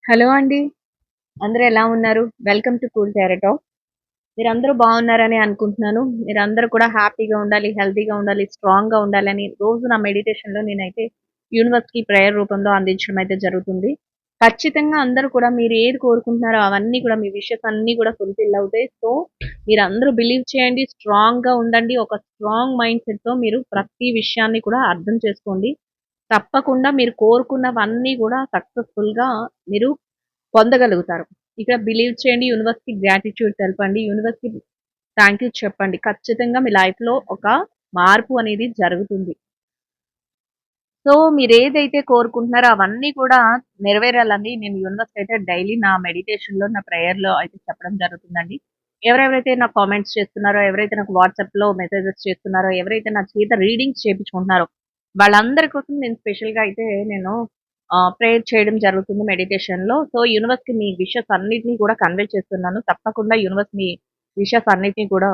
Hello అండి. అందరూ ఎలా ఉన్నారు? Welcome to cool tarot. మీరందరూ బాగున్నారని అనుకుంటున్నాను. మీరందరూ కూడా హ్యాపీగా ఉండాలి, హెల్తీగా ఉండాలి, స్ట్రాంగ్‌గా ఉండాలని రోజు నా మెడిటేషన్‌లో నేనైతే యూనివర్స్‌కి ప్రేయర్ రూపంలో అందించడం అయితే జరుగుతుంది. ఖచ్చితంగా అందరూ కూడా మీరు ఏది కోరుకుంటున్నారో అవన్నీ కూడా మీ విషెస్ అన్నీ కూడా ఫుల్‌ఫిల్ అవుతాయి. సో, మీరందరూ బిలీవ్ చేయండి. స్ట్రాంగ్‌గా ఉండండి. ఒక స్ట్రాంగ్ మైండ్‌సెట్‌తో మీరు ప్రతి విషయాన్ని కూడా అర్థం చేసుకోండి. తప్పకుండా మీరు కోరుకున్నవన్నీ కూడా సక్సెస్‌ఫుల్‌గా మీరు పొందగలుగుతారు. ఇక్కడ బిలీవ్ చేయండి. యూనివర్స్‌కి గ్రాటిట్యూడ్ తెలపండి. యూనివర్స్‌కి థాంక్ యూ చెప్పండి. ఖచ్చితంగా మీ లైఫ్‌లో ఒక మార్పు అనేది జరుగుతుంది. సో, మీరేదైతే కోరుకుంటున్నారో అవన్నీ కూడా నెరవేరాలని నేను యూనివర్స్‌కి అయితే డైలీ నా మెడిటేషన్‌లో, నా ప్రేయర్‌లో అయితే చెప్పడం జరుగుతుందండి. ఎవరెవరైతే నాకు కామెంట్స్ చేస్తున్నారో, ఎవరైతే నాకు వాట్సాప్‌లో మెసేజెస్ చేస్తున్నారో, ఎవరైతే నా చేత రీడింగ్స్ చేపించుకుంటున్నారో, వాళ్ళందరి కోసం నేను స్పెషల్‌గా అయితే నేను ప్రేయర్ చేయడం జరుగుతుంది మెడిటేషన్‌లో. సో, యూనివర్స్‌కి మీ విషెస్ అన్నిటిని కూడా కన్వే చేస్తున్నాను. తప్పకుండా యూనివర్స్ మీ విషెస్ అన్నిటిని కూడా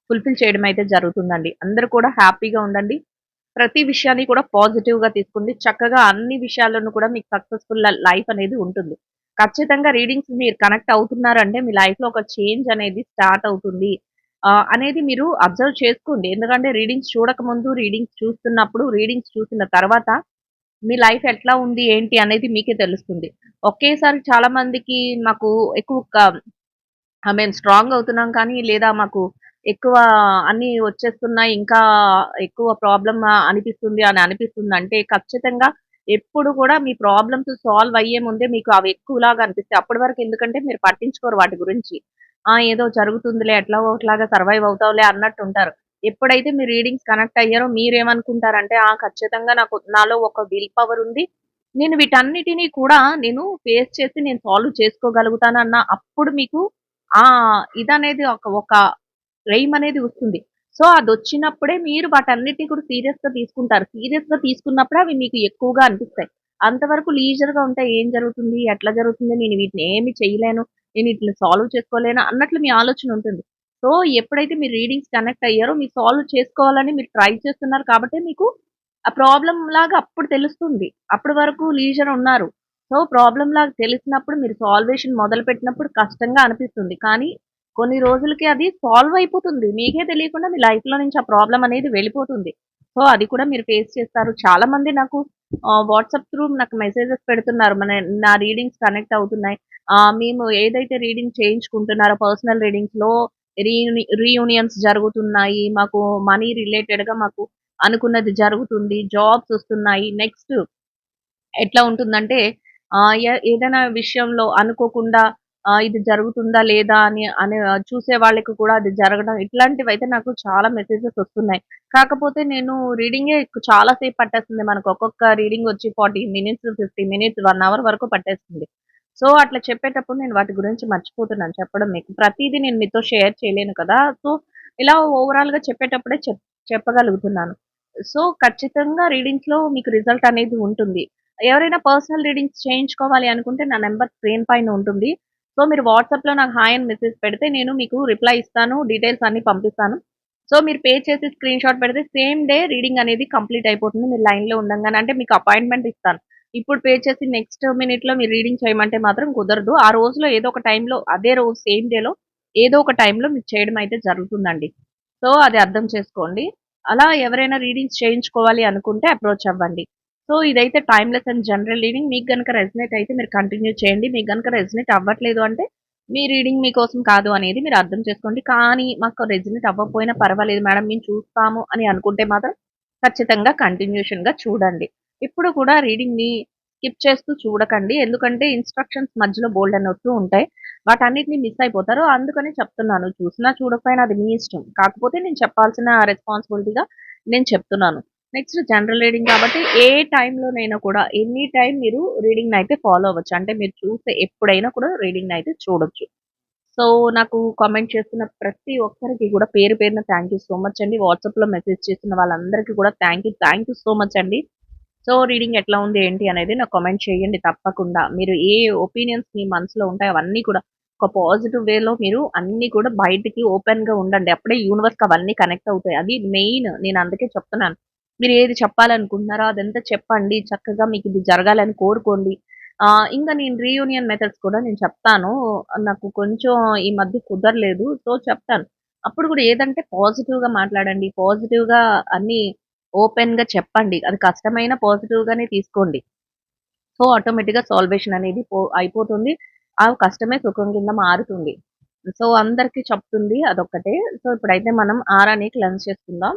ఫుల్‌ఫిల్ చేయడం అయితే జరుగుతుందండి. అందరూ కూడా హ్యాపీగా ఉండండి. ప్రతి విషయాన్ని కూడా పాజిటివ్‌గా తీసుకోండి. చక్కగా అన్ని విషయాల్లోనూ కూడా మీకు సక్సెస్‌ఫుల్ లైఫ్ అనేది ఉంటుంది. ఖచ్చితంగా రీడింగ్స్ మీరు కనెక్ట్ అవుతున్నారంటే మీ లైఫ్‌లో ఒక చేంజ్ అనేది స్టార్ట్ అవుతుంది. అనేది మీరు అబ్జర్వ్ చేసుకోండి. ఎందుకంటే రీడింగ్స్ చూడకముందు, రీడింగ్స్ చూస్తున్నప్పుడు, రీడింగ్స్ చూసిన తర్వాత మీ లైఫ్ ఎట్లా ఉంది, ఏంటి అనేది మీకే తెలుస్తుంది. ఒకేసారి చాలా మందికి మాకు ఎక్కువ మేము స్ట్రాంగ్ అవుతున్నాం కానీ, లేదా మాకు ఎక్కువ అన్నీ వచ్చేస్తున్నాయి. ఇంకా ఎక్కువ ప్రాబ్లమ్ అనిపిస్తుంది అని అనిపిస్తుందంటే, ఖచ్చితంగా ఎప్పుడు కూడా మీ ప్రాబ్లమ్స్ సాల్వ్ అయ్యే ముందే మీకు అవి ఎక్కువలాగా అనిపిస్తాయి. అప్పటి వరకు ఎందుకంటే మీరు పట్టించుకోరు వాటి గురించి. ఏదో జరుగుతుందిలే ఎట్లాగో ఒకట్లాగా సర్వైవ్ అవుతావులే అన్నట్టుంటారు. ఎప్పుడైతే మీ రీడింగ్స్ కనెక్ట్ అయ్యారో మీరేమనుకుంటారంటే, ఖచ్చితంగా నాలో ఒక విల్ పవర్ ఉంది. నేను వీటన్నిటిని కూడా నేను ఫేస్ చేసి నేను సాల్వ్ చేసుకోగలుగుతానన్న అప్పుడు మీకు ఆ! ఇదనేది ఒక ఎయిమ్ అనేది వస్తుంది. సో, అదొచ్చినప్పుడే మీరు వాటన్నిటిని కూడా సీరియస్‌గా తీసుకుంటారు. సీరియస్‌గా తీసుకున్నప్పుడే అవి మీకు ఎక్కువగా అనిపిస్తాయి. అంతవరకు లీజర్‌గా ఉంటే ఏం జరుగుతుంది? ఎట్లా జరుగుతుంది? నేను వీటిని ఏమి చేయలేను. నేను ఈటిని సాల్వ్ చేసుకోలేను అన్నట్లు మీ ఆలోచన ఉంటుంది. సో, ఎప్పుడైతే మీరు రీడింగ్స్ కనెక్ట్ అయ్యారో మీరు సాల్వ్ చేసుకోవాలని మీరు ట్రై చేస్తున్నారు కాబట్టే మీకు ఆ ప్రాబ్లమ్ లాగా అప్పుడు తెలుస్తుంది. అప్పటి వరకు లీజర్ ఉన్నారు. సో, ప్రాబ్లమ్ లాగా తెలిసినప్పుడు మీరు సాల్వేషన్ మొదలుపెట్టినప్పుడు కష్టంగా అనిపిస్తుంది. కానీ కొన్ని రోజులకి అది సాల్వ్ అయిపోతుంది. మీకే తెలియకుండా మీ లైఫ్‌లో నుంచి ఆ ప్రాబ్లమ్ అనేది వెళ్ళిపోతుంది. సో, అది కూడా మీరు ఫేస్ చేస్తారు. చాలామంది నాకు వాట్సాప్ త్రూ నాకు మెసేజెస్ పెడుతున్నారు. నా రీడింగ్స్ కనెక్ట్ అవుతున్నాయి. మేము ఏదైతే రీడింగ్ చేయించుకుంటున్నారో పర్సనల్ రీడింగ్స్‌లో రీయూనియన్స్ జరుగుతున్నాయి. మాకు మనీ రిలేటెడ్‌గా మాకు అనుకున్నది జరుగుతుంది. జాబ్స్ వస్తున్నాయి. నెక్స్ట్ ఎట్లా ఉంటుందంటే ఏదైనా విషయంలో అనుకోకుండా ఇది జరుగుతుందా లేదా అని చూసే వాళ్ళకి కూడా అది జరగడం ఇట్లాంటివైతే నాకు చాలా మెసేజెస్ వస్తున్నాయి. కాకపోతే నేను రీడింగే చాలా సేపు పట్టేస్తుంది. మనకు ఒక్కొక్క రీడింగ్ వచ్చి 40 మినిట్స్, 50 మినిట్స్, 1 అవర్ వరకు పట్టేస్తుంది. సో, అట్లా చెప్పేటప్పుడు నేను వాటి గురించి మర్చిపోతున్నాను చెప్పడం మీకు. ప్రతీదీ నేను మీతో షేర్ చేయలేను కదా! సో, ఇలా ఓవరాల్‌గా చెప్పేటప్పుడే చెప్పగలుగుతున్నాను. సో, ఖచ్చితంగా రీడింగ్స్‌లో మీకు రిజల్ట్ అనేది ఉంటుంది. ఎవరైనా పర్సనల్ రీడింగ్స్ చేయించుకోవాలి అనుకుంటే నా నంబర్ స్క్రీన్ పైన ఉంటుంది. సో, మీరు వాట్సాప్‌లో నాకు హాయ్ అని మెసేజ్ పెడితే నేను మీకు రిప్లై ఇస్తాను. డీటెయిల్స్ అన్నీ పంపిస్తాను. సో, మీరు పే చేసి స్క్రీన్‌షాట్ పెడితే సేమ్ డే రీడింగ్ అనేది కంప్లీట్ అయిపోతుంది. మీరు లైన్‌లో ఉండంగానే. అంటే మీకు అపాయింట్‌మెంట్ ఇస్తాను. ఇప్పుడు పే చేసి నెక్స్ట్ మినిట్‌లో మీరు రీడింగ్ చేయమంటే మాత్రం కుదరదు. ఆ రోజులో ఏదో ఒక టైంలో అదే రోజు సేమ్ డేలో ఏదో ఒక టైంలో మీకు చేయడం అయితే జరుగుతుందండి. సో, అది అర్థం చేసుకోండి. అలా ఎవరైనా రీడింగ్స్ చేయించుకోవాలి అనుకుంటే అప్రోచ్ అవ్వండి. సో, ఇదైతే టైమ్‌లెస్ అండ్ జనరల్ రీడింగ్. మీకు గనుక రెజొనేట్ అయితే మీరు కంటిన్యూ చేయండి. మీకు గనుక రెజొనేట్ అవ్వట్లేదు అంటే మీ రీడింగ్ మీకోసం కాదు అనేది మీరు అర్థం చేసుకోండి. కానీ మాకు రెజొనేట్ అవ్వకపోయినా పర్వాలేదు మేడం మేము చూస్తాము అని అనుకుంటే మాత్రం ఖచ్చితంగా కంటిన్యూషన్‌గా చూడండి. ఎప్పుడు కూడా రీడింగ్‌ని స్కిప్ చేస్తూ చూడకండి. ఎందుకంటే ఇన్‌స్ట్రక్షన్స్ మధ్యలో బోలెడన్ని వస్తూ ఉంటాయి. వాటన్నిటిని మిస్ అయిపోతారు. అందుకని చెప్తున్నాను. చూసినా చూడకపోయినా అది మీ ఇష్టం. కాకపోతే నేను చెప్పాల్సిన రెస్పాన్సిబిలిటీగా నేను చెప్తున్నాను. నెక్స్ట్ జనరల్ రీడింగ్ కాబట్టి ఏ టైంలోనైనా కూడా ఎనీ టైమ్ మీరు రీడింగ్‌నయితే ఫాలో అవ్వచ్చు. అంటే మీరు చూస్తే ఎప్పుడైనా కూడా రీడింగ్‌నయితే చూడొచ్చు. సో, నాకు కామెంట్ చేస్తున్న ప్రతి ఒక్కరికి కూడా పేరు పేరున థాంక్ యూ సో మచ్ అండి. వాట్సాప్‌లో మెసేజ్ చేస్తున్న వాళ్ళందరికీ కూడా థాంక్ యూ సో మచ్ అండి. సో, రీడింగ్ ఎట్లా ఉంది ఏంటి అనేది నాకు కామెంట్ చేయండి తప్పకుండా. మీరు ఏ ఒపీనియన్స్ మీ మనసులో ఉంటాయో అవన్నీ కూడా ఒక పాజిటివ్ వేలో మీరు అన్నీ కూడా బయటికి ఓపెన్‌గా ఉండండి. అప్పుడే యూనివర్స్‌కి అవన్నీ కనెక్ట్ అవుతాయి. అది మెయిన్ నేను అందుకే చెప్తున్నాను. మీరు ఏది చెప్పాలనుకుంటున్నారో అదంతా చెప్పండి. చక్కగా మీకు ఇది జరగాలని కోరుకోండి. ఇంకా నేను రీయూనియన్ మెథడ్స్ కూడా నేను చెప్తాను. నాకు కొంచెం ఈ మధ్య కుదరలేదు. సో, చెప్తాను. అప్పుడు కూడా ఏదంటే పాజిటివ్‌గా మాట్లాడండి. పాజిటివ్‌గా అన్నీ ఓపెన్‌గా చెప్పండి. అది కష్టమైన పాజిటివ్‌గానే తీసుకోండి. సో, ఆటోమేటిక్‌గా సాల్వేషన్ అనేది అయిపోతుంది. ఆ కష్టమే సుఖం కింద మారుతుంది. సో, అందరికి చెప్తుంది అదొక్కటే. సో, ఇప్పుడైతే మనం ఆరాని క్లెన్స్ చేసుకుందాం.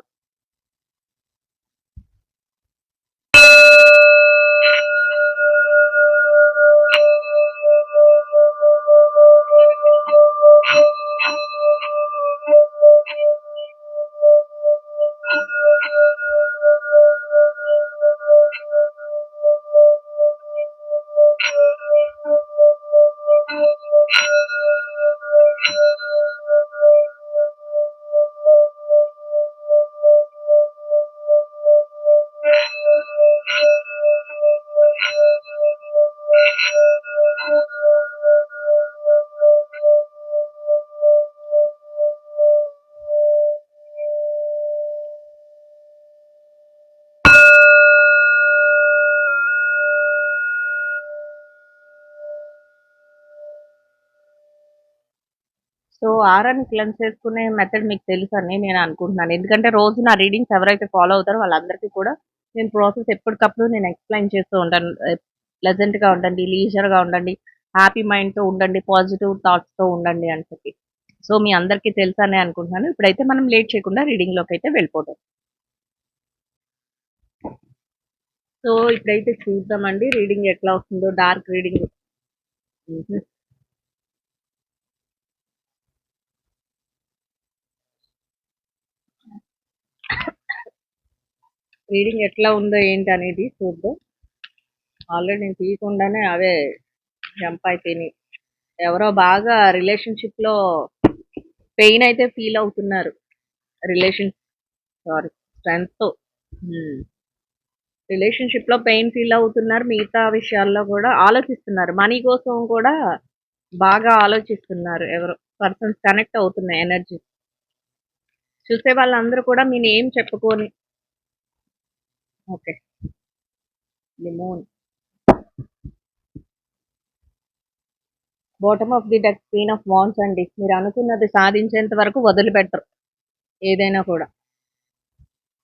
సో, ఆరాని క్లెన్స్ చేసుకునే మెథడ్ మీకు తెలుసని నేను అనుకుంటున్నాను. ఎందుకంటే రోజు నా రీడింగ్స్ ఎవరైతే ఫాలో అవుతారో వాళ్ళందరికీ కూడా నేను ప్రాసెస్ ఎప్పటికప్పుడు నేను ఎక్స్‌ప్లెయిన్ చేస్తూ ఉంటాను. ప్లెజెంట్‌గా ఉండండి, లీజర్‌గా ఉండండి, హ్యాపీ మైండ్‌తో ఉండండి, పాజిటివ్ థాట్స్‌తో ఉండండి అని చెప్పి. సో, మీ అందరికీ తెలుసనే అనుకుంటున్నాను. ఇప్పుడైతే మనం లేట్ చేయకుండా రీడింగ్‌లోకైతే వెళ్ళిపోదాం. సో, ఇప్పుడైతే చూద్దామండి రీడింగ్ ఎట్లా వస్తుందో డార్క్ రీడింగ్. హుహు. రీడింగ్ ఎట్లా ఉందో ఏంటనేది చూద్దాం. ఆల్రెడీ నేను తీయకుండానే అవే జంప్ అయిపోయినాయి. ఎవరో బాగా రిలేషన్‌షిప్‌లో పెయిన్ అయితే ఫీల్ అవుతున్నారు. రిలేషన్ సారీ స్ట్రెంగ్త్‌తో. హ్మ్. రిలేషన్‌షిప్‌లో పెయిన్ ఫీల్ అవుతున్నారు. మిగతా విషయాల్లో కూడా ఆలోచిస్తున్నారు. మనీ కోసం కూడా బాగా ఆలోచిస్తున్నారు ఎవరో. పర్సన్స్ కనెక్ట్ అవుతున్నాయి ఎనర్జీ. చూసే వాళ్ళందరూ కూడా మీ నేమ్ చెప్పుకొని ఓకే. లిమోన్. Bottom of the deck queen of wands అండి. మీరు అనుకున్నది సాధించేంత వరకు వదిలిపెట్టరు ఏదైనా కూడా.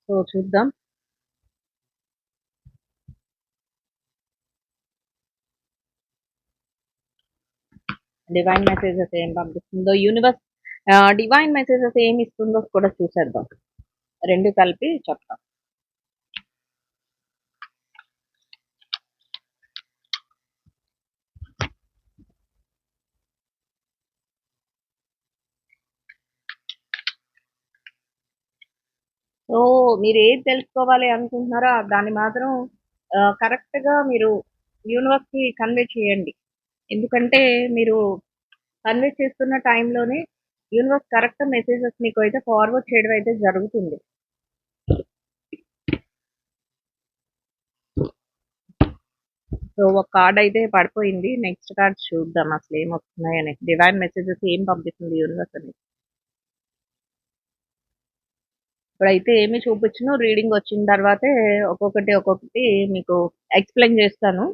సో చూద్దాం. డివైన్ మెసేజెస్ ఏం పంపిస్తుందో యూనివర్స్ డివైన్ మెసేజెస్ ఏమి ఇస్తుందో కూడా చూసేద్దాం. రెండు కలిపి చెప్తాం. సో మీరు ఏది తెలుసుకోవాలి అనుకుంటున్నారో దాన్ని మాత్రం కరెక్ట్గా మీరు యూనివర్స్కి కన్వే చేయండి. ఎందుకంటే మీరు కన్వే చేస్తున్న టైంలోనే యూనివర్స్ కరెక్ట్ మెసేజెస్ మీకు అయితే ఫార్వర్డ్ చేయడం అయితే జరుగుతుంది. సో ఒక కార్డ్ అయితే పడిపోయింది. నెక్స్ట్ కార్డ్ చూద్దాం అసలు ఏం వస్తున్నాయని. డివైన్ మెసేజెస్ ఏం పంపిస్తుంది యూనివర్స్ అని. ఇప్పుడైతే ఏమి చూపించను. రీడింగ్ వచ్చిన తర్వాతే ఒక్కొక్కటి మీకు ఎక్స్‌ప్లెయిన్ చేస్తాను.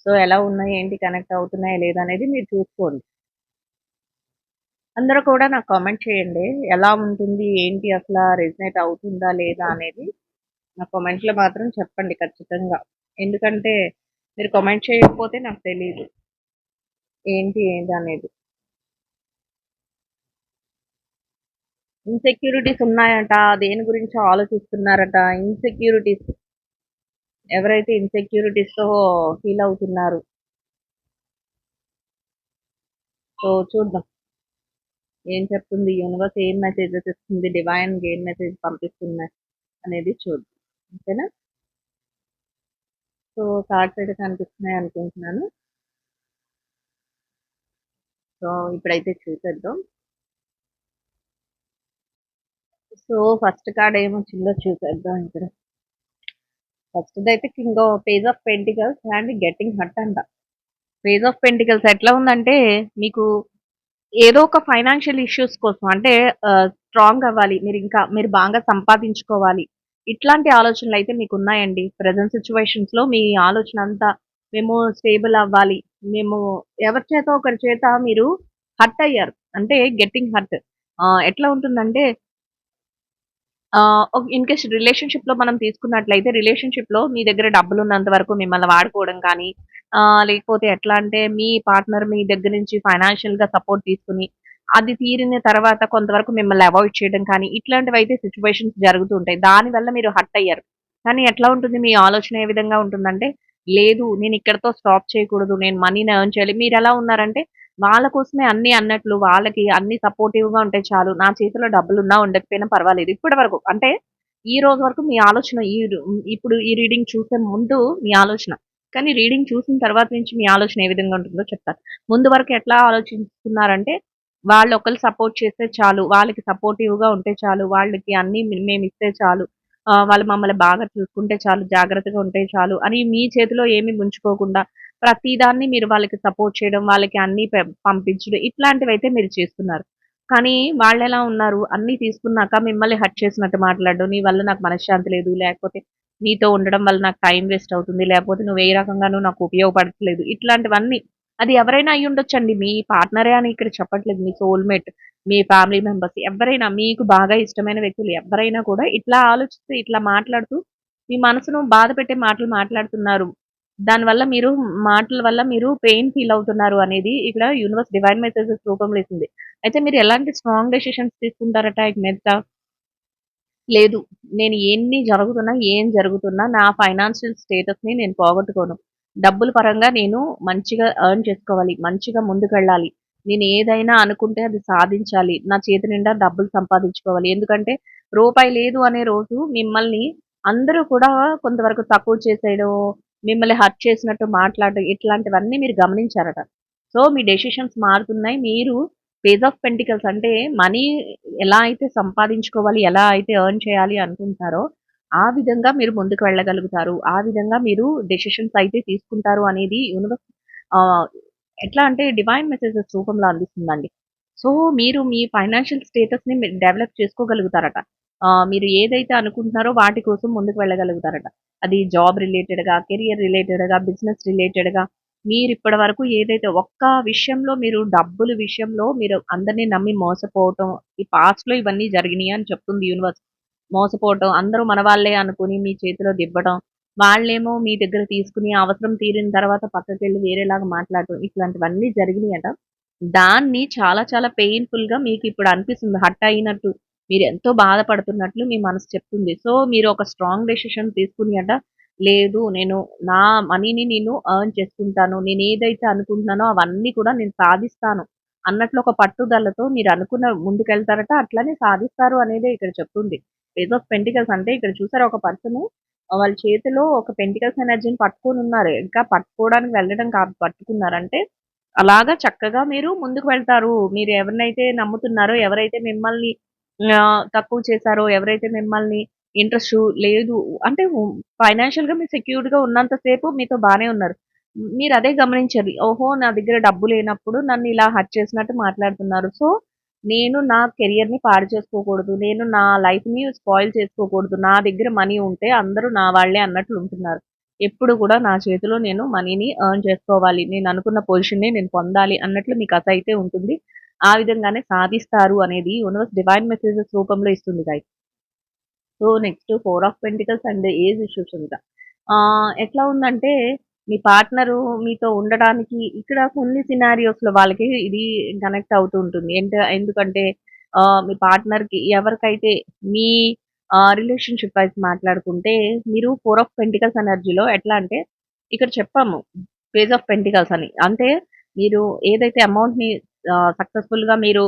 సో ఎలా ఉన్నాయి, ఏంటి, కనెక్ట్ అవుతున్నాయా లేదా అనేది మీరు చూసుకోండి. అందరూ కూడా నాకు కామెంట్ చేయండి. ఎలా ఉంటుంది, ఏంటి అసలా రెజొనేట్ అవుతుందా లేదా అనేది నా కామెంట్‌లో మాత్రం చెప్పండి ఖచ్చితంగా. ఎందుకంటే మీరు కామెంట్ చేయకపోతే నాకు తెలీదు. ఏంటి అనేది. ఇన్‌సెక్యూరిటీస్ ఉన్నాయట. దేని గురించో ఆలోచిస్తున్నారట. ఇన్‌సెక్యూరిటీస్ ఎవరైతే ఇన్‌సెక్యూరిటీస్‌తో ఫీల్ అవుతున్నారు. సో చూద్దాం. ఏం చెప్తుంది యూనివర్స్, ఏం మెసేజెస్ ఇస్తుంది, డివైన్ ఏం మెసేజ్ పంపిస్తున్నాయి అనేది చూద్దాం. ఓకేనా? సో కార్డ్స్ అయితే కనిపిస్తున్నాయి అనుకుంటున్నాను. సో ఇప్పుడైతే చూసేద్దాం. సో ఫస్ట్ కార్డ్ ఏమొచ్చిందో చూసేద్దాం ఇక్కడ. ఫస్ట్‌దైతే page of pentacles and getting hurt అంట. పేజ్ ఆఫ్ పెంటికల్స్ ఎట్లా ఉందంటే మీకు ఏదో ఒక ఫైనాన్షియల్ ఇష్యూస్ కోసం అంటే స్ట్రాంగ్ అవ్వాలి. మీరు బాగా సంపాదించుకోవాలి. ఇట్లాంటి ఆలోచనలయితే మీకున్నాయండి. ప్రెజెంట్ సిట్యుయేషన్స్‌లో మీ ఆలోచన అంతా మేము స్టేబుల్ అవ్వాలి. మేము ఎవరి చేత ఒకరి చేత మీరు హర్ట్ అయ్యారు. అంటే గెట్టింగ్ హర్ట్. ఎట్లా ఉంటుందంటే ఇన్ కేస్ రిలేషన్‌షిప్‌లో మనం తీసుకున్నట్లయితే రిలేషన్‌షిప్‌లో మీ దగ్గర డబ్బులున్నంత వరకు మిమ్మల్ని వాడుకోవడం కానీ, లేకపోతే ఎట్లా అంటే మీ పార్ట్నర్ మీ దగ్గర నుంచి ఫైనాన్షియల్‌గా సపోర్ట్ తీసుకొని, అది తీరిన తర్వాత కొంతవరకు మిమ్మల్ని అవాయిడ్ చేయడం కానీ, ఇట్లాంటివైతే సిట్యుయేషన్స్ జరుగుతూ ఉంటాయి. దానివల్ల మీరు హర్ట్ అయ్యారు. కానీ ఎట్లా ఉంటుంది మీ ఆలోచన ఏ విధంగా ఉంటుందంటే, లేదు నేను ఇక్కడితో స్టాప్ చేయకూడదు. నేను మనీని ఎర్న్ చేయాలి. మీరెలా ఉన్నారంటే వాళ్ళ కోసమే అన్నీ అన్నట్లు వాళ్ళకి అన్ని సపోర్టివ్‌గా ఉంటే చాలు. నా చేతిలో డబ్బులున్నా ఉండకపోయినా పర్వాలేదు. ఇప్పటి వరకు అంటే ఈ రోజు వరకు మీ ఆలోచన ఇప్పుడు ఈ రీడింగ్ చూసే ముందు మీ ఆలోచన. కానీ రీడింగ్ చూసిన తర్వాత నుంచి మీ ఆలోచన ఏ విధంగా ఉంటుందో చెప్తాను. ముందు వరకు ఎట్లా ఆలోచిస్తున్నారంటే వాళ్ళొకళ్ళు సపోర్ట్ చేస్తే చాలు. వాళ్ళకి సపోర్టివ్‌గా ఉంటే చాలు. వాళ్ళకి అన్నీ మేమిస్తే చాలు. వాళ్ళు మమ్మల్ని బాగా చూసుకుంటే చాలు. జాగ్రత్తగా ఉంటే చాలు అని మీ చేతిలో ఏమి ఉంచుకోకుండా ప్రతిదాన్ని మీరు వాళ్ళకి సపోర్ట్ చేయడం, వాళ్ళకి అన్నీ పంపించడం ఇట్లాంటివైతే మీరు చేస్తున్నారు. కానీ వాళ్ళెలా ఉన్నారు, అన్నీ తీసుకున్నాక మిమ్మల్ని హర్ట్ చేసినట్టు మాట్లాడడం, "నీ వల్ల నాకు మనశ్శాంతి లేదు. లేకపోతే నీతో ఉండడం వల్ల నాకు టైం వేస్ట్ అవుతుంది. లేకపోతే నువ్వు ఏ రకంగాను నాకు ఉపయోగపడట్లేదు." ఇట్లాంటివన్నీ అది ఎవరైనా అయ్యుండొచ్చండి. మీ పార్ట్నరే అని ఇక్కడ చెప్పట్లేదు. మీ సోల్‌మేట్, మీ ఫ్యామిలీ మెంబర్స్ ఎవ్వరైనా మీకు బాగా ఇష్టమైన వ్యక్తులు ఎవ్వరైనా కూడా ఇట్లా ఆలోచిస్తూ, ఇట్లా మాట్లాడుతూ మీ మనసును బాధపెట్టే మాటలు మాట్లాడుతున్నారు. దానివల్ల మీరు మాటల వల్ల మీరు పెయిన్ ఫీల్ అవుతున్నారు అనేది ఇక్కడ యూనివర్స్ డివైన్ మెసేజెస్ రూపంలో ఇస్తుంది. అయితే మీరు ఎలాంటి స్ట్రాంగ్ డెసిషన్స్ తీసుకుంటారట ఇక మీదట? లేదు. నేను ఎన్ని జరుగుతున్నా, ఏం జరుగుతున్నా నా ఫైనాన్షియల్ స్టేటస్‌ని నేను పోగొట్టుకోను. డబ్బుల పరంగా నేను మంచిగా ఎర్న్ చేసుకోవాలి. మంచిగా ముందుకెళ్ళాలి. నేను ఏదైనా అనుకుంటే అది సాధించాలి. నా చేతి నిండా డబ్బులు సంపాదించుకోవాలి. ఎందుకంటే రూపాయి లేదు అనే రోజు మిమ్మల్ని అందరూ కూడా కొంతవరకు తక్కువ చేసేయడం, మిమ్మల్ని హర్ట్ చేసినట్టు మాట్లాడడం ఇట్లాంటివన్నీ మీరు గమనించారట. సో, మీ డెసిషన్స్ మారుతున్నాయి. మీరు పేజ్ ఆఫ్ పెంటికల్స్ అంటే మనీ ఎలా అయితే సంపాదించుకోవాలి, ఎలా అయితే ఎర్న్ చేయాలి అనుకుంటున్నారో, ఆ విధంగా మీరు ముందుకు వెళ్ళగలుగుతారు. ఆ విధంగా మీరు డెసిషన్స్ అయితే తీసుకుంటారు అనేది యూనివర్స్ ఆహ్, ఎట్లా అంటే డివైన్ మెసేజెస్ రూపంలో అందిస్తుందండి. సో, మీరు మీ ఫైనాన్షియల్ స్టేటస్‌ని మీరు డెవలప్ చేసుకోగలుగుతారట. మీరు ఏదైతే అనుకుంటున్నారో వాటి కోసం ముందుకు వెళ్ళగలుగుతారట. అది జాబ్ రిలేటెడ్‌గా, కెరియర్ రిలేటెడ్‌గా, బిజినెస్ రిలేటెడ్‌గా మీరిప్పటి వరకు ఏదైతే ఒక్క విషయంలో మీరు డబ్బుల విషయంలో మీరు అందరిని నమ్మి మోసపోవటం, ఈ పాస్ట్‌లో ఇవన్నీ జరిగినియి అని చెప్తుంది యూనివర్స్. మోసపోవటం, అందరూ మనవాళ్ళే అనుకుని మీ చేతిలో దిబ్బడం, వాళ్ళేమో మీ దగ్గర తీసుకుని అవసరం తీరిన తర్వాత పక్కకెళ్ళి వేరేలాగా మాట్లాడటం, ఇట్లాంటివన్నీ జరిగినియట. దాన్ని చాలా చాలా పెయిన్‌ఫుల్‌గా మీకిప్పుడు అనిపిస్తుంది. హర్ట్ అయినట్టు, మీరెంతో బాధపడుతున్నట్లు మీ మనసు చెప్తుంది. సో, మీరు ఒక స్ట్రాంగ్ డెసిషన్ తీసుకుని లేదు నేను నా మనీని నేను ఎర్న్ చేసుకుంటాను. నేనేదైతే అనుకుంటున్నానో అవన్నీ కూడా నేను సాధిస్తాను. అన్నట్లు ఒక పట్టుదలతో మీరనుకున్న ముందుకెళ్తారట. అట్లనే సాధిస్తారు అనేదే ఇక్కడ చెప్తుంది. పేజ్ ఆఫ్ పెంటికల్స్ అంటే ఇక్కడ చూసారా ఒక పర్సను వాళ్ళ చేతిలో ఒక పెంటికల్స్ ఎనర్జీని పట్టుకొనున్నారు. ఇంకా పట్టుకోవడానికి వెళ్ళడం కాదు పట్టుకున్నారంటే అలాగా చక్కగా మీరు ముందుకు వెళ్తారు. మీరు ఎవరినైతే నమ్ముతున్నారో, ఎవరైతే మిమ్మల్ని తక్కువ చేశారో, ఎవరైతే మిమ్మల్ని ఇంట్రెస్ట్ లేదు అంటే ఫైనాన్షియల్‌గా మీరు సెక్యూర్డ్‌గా ఉన్నంత సేపు మీతో బానే ఉన్నారు. మీరదే గమనించాలి. ఓహో! నా దగ్గర డబ్బు లేనప్పుడు నన్ను ఇలా హర్ట్ చేసినట్టు మాట్లాడుతున్నారు. సో, నేను నా కెరియర్‌ని పాడు చేసుకోకూడదు. నేను నా లైఫ్‌ని స్పాయిల్ చేసుకోకూడదు. నా దగ్గర మనీ ఉంటే అందరూ నా వాళ్ళే అన్నట్లు ఉంటున్నారు. ఎప్పుడు కూడా నా చేతిలో నేను మనీని ఎర్న్ చేసుకోవాలి. నేను అనుకున్న పొజిషన్‌ని నేను పొందాలి అన్నట్లు మీకు కథ అయితే ఉంటుంది. ఆ విధంగానే సాధిస్తారు అనేది యూనివర్స్ డివైన్ మెసేజెస్ రూపంలో ఇస్తుంది guys. So, next 4 of pentacles and age issues ఇంకా. ఎట్లా ఉందంటే మీ పార్ట్నరు మీతో ఉండడానికి ఇక్కడ కొన్ని సినారియోస్‌లో వాళ్ళకి ఇది కనెక్ట్ అవుతూ ఉంటుంది. ఎందుకంటే మీ పార్ట్నర్‌కి ఎవరికైతే మీ రిలేషన్‌షిప్ వైస్ మాట్లాడుకుంటే మీరు 4 ఆఫ్ పెంటికల్స్ ఎనర్జీలో ఎట్లా అంటే ఇక్కడ చెప్పాము. పేజ్ ఆఫ్ పెంటికల్స్ అని. అంటే మీరు ఏదైతే అమౌంట్‌ని సక్సెస్‌ఫుల్‌గా మీరు